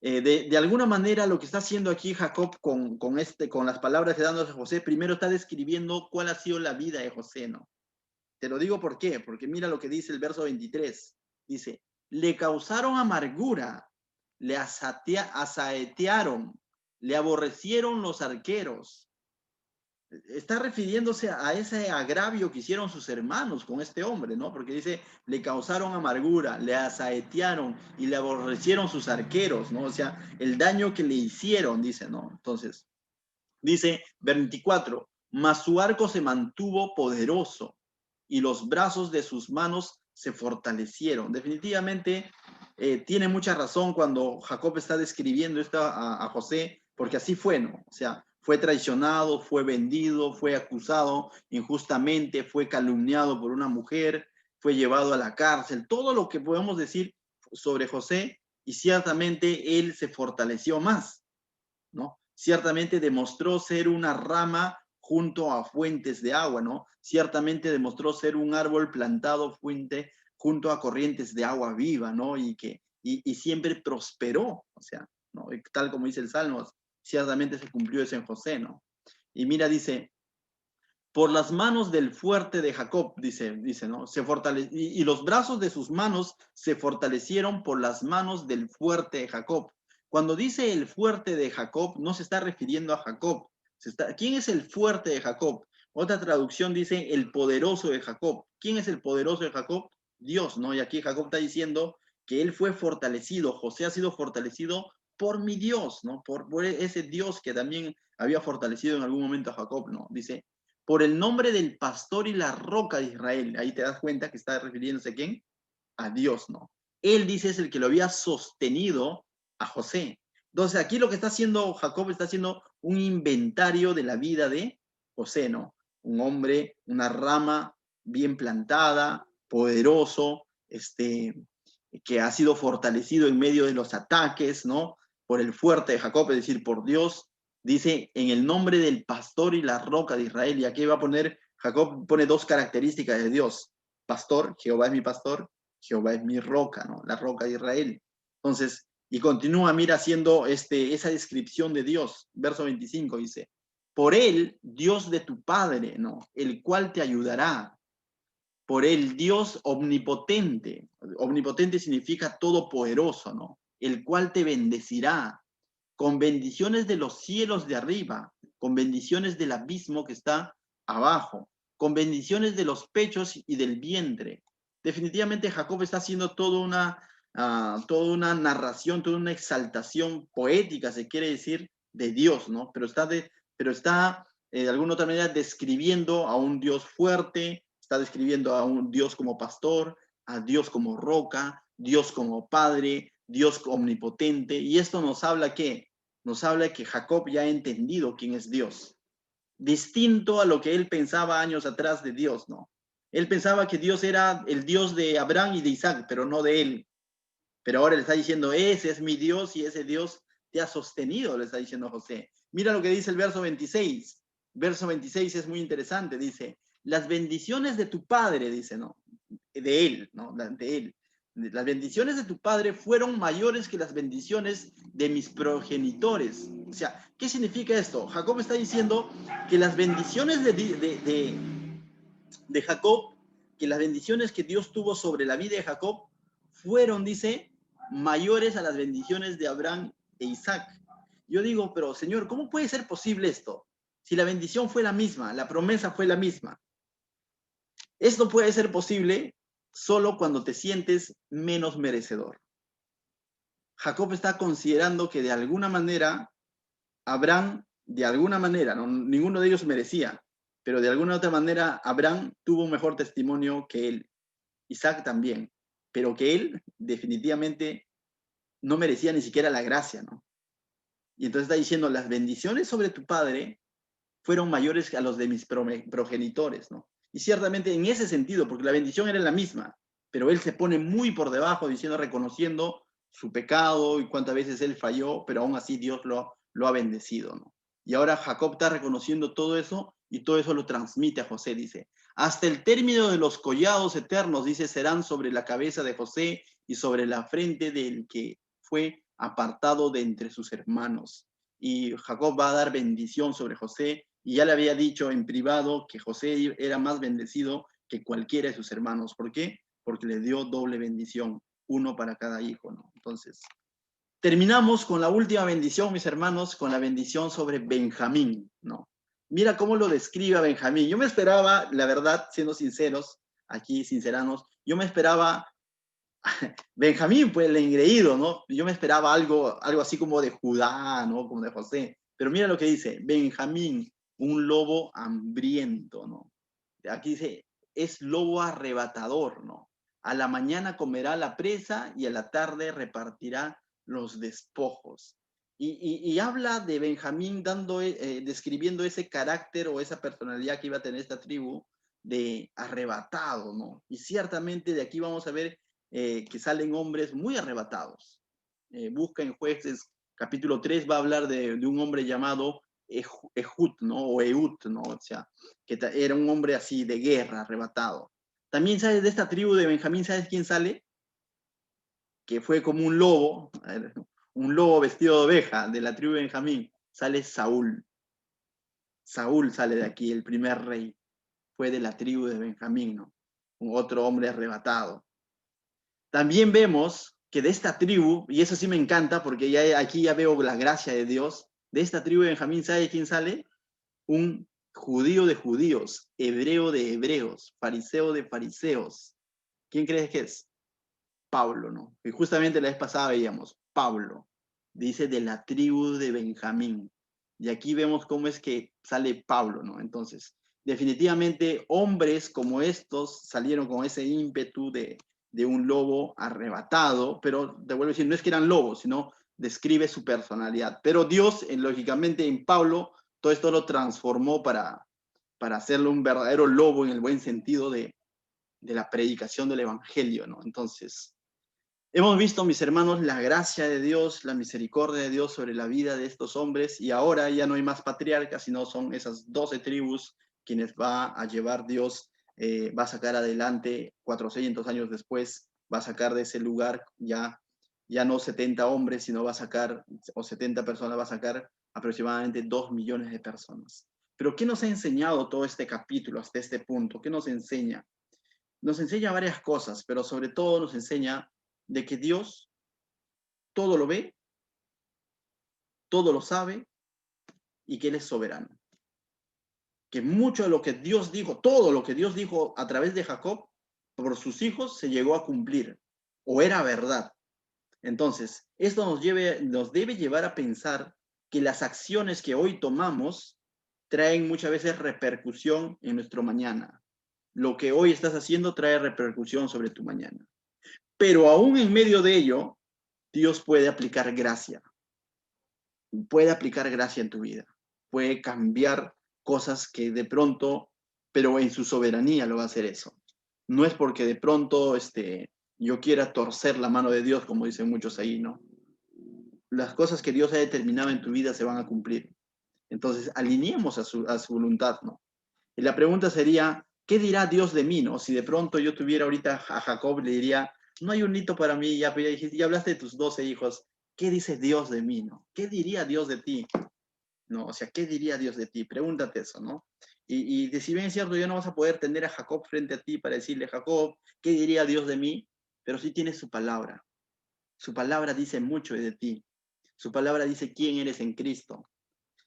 de alguna manera lo que está haciendo aquí Jacob con las palabras que dándose a José, primero está describiendo cuál ha sido la vida de José, ¿no? Te lo digo por qué, porque mira lo que dice el verso 23. Dice, le causaron amargura, le asaetearon, le aborrecieron los arqueros. Está refiriéndose a ese agravio que hicieron sus hermanos con este hombre, ¿no? Porque dice, le causaron amargura, le asaetearon y le aborrecieron sus arqueros, ¿no? O sea, el daño que le hicieron, dice, ¿no? Entonces, dice 24, mas su arco se mantuvo poderoso y los brazos de sus manos se fortalecieron. Definitivamente tiene mucha razón cuando Jacob está describiendo esto a José, porque así fue, ¿no? O sea, fue traicionado, fue vendido, fue acusado injustamente, fue calumniado por una mujer, fue llevado a la cárcel, todo lo que podemos decir sobre José, y ciertamente él se fortaleció más, ¿no? Ciertamente demostró ser una rama junto a fuentes de agua, ¿no? Ciertamente demostró ser un árbol plantado junto a corrientes de agua viva, ¿no? Y siempre prosperó, o sea, ¿no? Y tal como dice el Salmo, ciertamente se cumplió eso en José, ¿no? Y mira, dice, por las manos del fuerte de Jacob, dice, ¿no? Y los brazos de sus manos se fortalecieron por las manos del fuerte de Jacob. Cuando dice el fuerte de Jacob, no se está refiriendo a Jacob. ¿Quién es el fuerte de Jacob? Otra traducción dice el poderoso de Jacob. ¿Quién es el poderoso de Jacob? Dios, ¿no? Y aquí Jacob está diciendo que él fue fortalecido, José ha sido fortalecido por mi Dios, ¿no? Por ese Dios que también había fortalecido en algún momento a Jacob, ¿no? Dice, por el nombre del pastor y la roca de Israel. Ahí te das cuenta que está refiriéndose a quién, a Dios, ¿no? Él dice es el que lo había sostenido a José. Entonces aquí lo que está haciendo Jacob, está haciendo un inventario de la vida de José, ¿no? Un hombre, una rama bien plantada, poderoso, que ha sido fortalecido en medio de los ataques, ¿no? Por el fuerte de Jacob, es decir, por Dios. Dice, en el nombre del pastor y la roca de Israel. Y aquí va a poner, Jacob pone dos características de Dios. Pastor, Jehová es mi pastor, Jehová es mi roca, ¿no? La roca de Israel. Entonces, y continúa, mira, haciendo esa descripción de Dios. Verso 25 dice, por él, Dios de tu Padre, ¿no? El cual te ayudará. Por el Dios omnipotente. Omnipotente significa todopoderoso, ¿no? El cual te bendecirá con bendiciones de los cielos de arriba, con bendiciones del abismo que está abajo, con bendiciones de los pechos y del vientre, Definitivamente Jacob está haciendo toda una narración, toda una exaltación poética, se quiere decir, de Dios, ¿no? Pero está de alguna otra manera describiendo a un Dios fuerte, está describiendo a un Dios como pastor, a Dios como roca, Dios como padre, Dios omnipotente. Y esto nos habla que Jacob ya ha entendido quién es Dios, distinto a lo que él pensaba años atrás de Dios, ¿no? Él pensaba que Dios era el Dios de Abraham y de Isaac, pero no de él. Pero ahora le está diciendo, ese es mi Dios y ese Dios te ha sostenido, le está diciendo José. Mira lo que dice el verso 26. Verso 26 es muy interesante, dice, las bendiciones de tu padre, dice, ¿no? De él, ¿no? De él. Las bendiciones de tu padre fueron mayores que las bendiciones de mis progenitores. O sea, ¿qué significa esto? Jacob está diciendo que las bendiciones de Jacob, que las bendiciones que Dios tuvo sobre la vida de Jacob fueron, dice, mayores a las bendiciones de Abraham e Isaac. Yo digo, pero Señor, ¿cómo puede ser posible esto? Si la bendición fue la misma, la promesa fue la misma. Esto puede ser posible solo cuando te sientes menos merecedor. Jacob está considerando que de alguna manera, Abraham, de alguna manera, no, ninguno de ellos merecía, pero de alguna otra manera, Abraham tuvo un mejor testimonio que él. Isaac también, pero que él definitivamente no merecía ni siquiera la gracia, ¿no? Y entonces está diciendo, las bendiciones sobre tu padre fueron mayores a los de mis progenitores, ¿no? Y ciertamente en ese sentido, porque la bendición era la misma, pero él se pone muy por debajo, diciendo, reconociendo su pecado y cuántas veces él falló, pero aún así Dios lo ha bendecido, ¿no? Y ahora Jacob está reconociendo todo eso y todo eso lo transmite a José, dice, hasta el término de los collados eternos, dice, serán sobre la cabeza de José y sobre la frente del que fue apartado de entre sus hermanos. Y Jacob va a dar bendición sobre José, y ya le había dicho en privado que José era más bendecido que cualquiera de sus hermanos. ¿Por qué? Porque le dio doble bendición, uno para cada hijo, ¿no? Entonces, terminamos con la última bendición, mis hermanos, con la bendición sobre Benjamín, ¿no? Mira cómo lo describe a Benjamín. Yo me esperaba, la verdad, siendo sinceros, aquí sinceranos, yo me esperaba Benjamín, pues el engreído, ¿no? Yo me esperaba algo así como de Judá, ¿no? Como de José. Pero mira lo que dice, Benjamín, un lobo hambriento, ¿no? Aquí dice, es lobo arrebatador, ¿no? A la mañana comerá la presa y a la tarde repartirá los despojos. Y habla de Benjamín describiendo ese carácter o esa personalidad que iba a tener esta tribu de arrebatado, ¿no? Y ciertamente de aquí vamos a ver que salen hombres muy arrebatados. Busca en Jueces capítulo 3, va a hablar de un hombre llamado Ehud, ¿no? O Ehud, ¿no? O sea, que era un hombre así de guerra, arrebatado. También sabes de esta tribu de Benjamín, ¿sabes quién sale? Que fue como un lobo vestido de oveja de la tribu de Benjamín. Sale Saúl. Saúl sale de aquí, el primer rey. Fue de la tribu de Benjamín, ¿no? Un otro hombre arrebatado. También vemos que de esta tribu, y eso sí me encanta porque aquí ya veo la gracia de Dios, de esta tribu de Benjamín, ¿sabe quién sale? Un judío de judíos, hebreo de hebreos, fariseo de fariseos. ¿Quién crees que es? Pablo, ¿no? Y justamente la vez pasada veíamos, Pablo, dice de la tribu de Benjamín. Y aquí vemos cómo es que sale Pablo, ¿no? Entonces, definitivamente hombres como estos salieron con ese ímpetu de un lobo arrebatado, pero te vuelvo a decir, no es que eran lobos, sino describe su personalidad. Pero Dios, lógicamente, en Pablo, todo esto lo transformó para hacerlo un verdadero lobo en el buen sentido de la predicación del evangelio, ¿no? Entonces, hemos visto, mis hermanos, la gracia de Dios, la misericordia de Dios sobre la vida de estos hombres, y ahora ya no hay más patriarcas, sino son esas 12 tribus quienes va a llevar Dios, va a sacar adelante 400 años después, va a sacar de ese lugar ya no 70 hombres, sino va a sacar, o 70 personas, va a sacar aproximadamente 2 millones de personas. Pero ¿qué nos ha enseñado todo este capítulo hasta este punto? ¿Qué nos enseña? Nos enseña varias cosas, pero sobre todo nos enseña de que Dios todo lo ve, todo lo sabe y que Él es soberano. Que mucho de lo que Dios dijo, todo lo que Dios dijo a través de Jacob, por sus hijos se llegó a cumplir, o era verdad. Entonces, esto nos debe llevar a pensar que las acciones que hoy tomamos traen muchas veces repercusión en nuestro mañana. Lo que hoy estás haciendo trae repercusión sobre tu mañana. Pero aún en medio de ello, Dios puede aplicar gracia. Puede aplicar gracia en tu vida. Puede cambiar cosas que de pronto, pero en su soberanía lo va a hacer eso. No es porque de pronto yo quiera torcer la mano de Dios, como dicen muchos ahí, ¿no? Las cosas que Dios ha determinado en tu vida se van a cumplir. Entonces, alineemos a su voluntad, ¿no? Y la pregunta sería, ¿qué dirá Dios de mí, no? Si de pronto yo tuviera ahorita a Jacob, le diría, no hay un hito para mí, ya hablaste de tus 12 hijos, ¿qué dice Dios de mí, no? ¿Qué diría Dios de ti? ¿No? O sea, ¿qué diría Dios de ti? Pregúntate eso, ¿no? Y de si bien es cierto, ya no vas a poder tener a Jacob frente a ti para decirle, Jacob, ¿qué diría Dios de mí? Pero sí tienes su palabra. Su palabra dice mucho de ti. Su palabra dice quién eres en Cristo.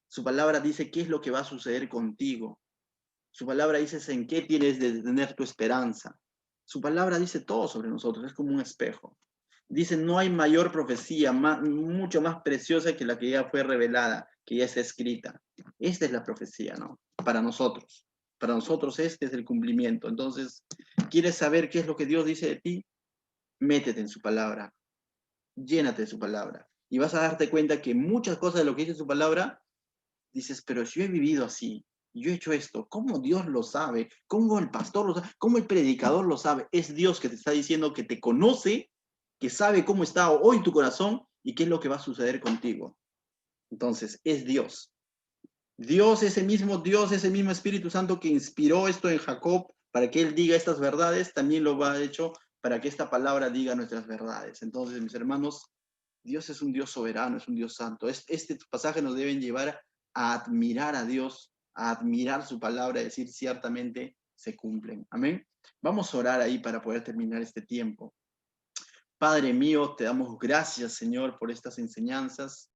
Su palabra dice qué es lo que va a suceder contigo. Su palabra dice en qué tienes de tener tu esperanza. Su palabra dice todo sobre nosotros, es como un espejo. Dice, no hay mayor profecía, mucho más preciosa que la que ya fue revelada, que ya está escrita. Esta es la profecía, ¿no? Para nosotros. Para nosotros este es el cumplimiento. Entonces, ¿quieres saber qué es lo que Dios dice de ti? Métete en su palabra. Llénate de su palabra. Y vas a darte cuenta que muchas cosas de lo que dice su palabra, dices, pero si yo he vivido así, yo he hecho esto, ¿cómo Dios lo sabe? ¿Cómo el pastor lo sabe? ¿Cómo el predicador lo sabe? Es Dios que te está diciendo que te conoce, que sabe cómo está hoy tu corazón y qué es lo que va a suceder contigo. Entonces, es Dios. Dios, ese mismo Espíritu Santo que inspiró esto en Jacob para que él diga estas verdades, también lo ha hecho para que esta palabra diga nuestras verdades. Entonces, mis hermanos, Dios es un Dios soberano, es un Dios santo. Este pasaje nos deben llevar a admirar a Dios, a admirar su palabra, a decir ciertamente se cumplen. Amén. Vamos a orar ahí para poder terminar este tiempo. Padre mío, te damos gracias, Señor, por estas enseñanzas.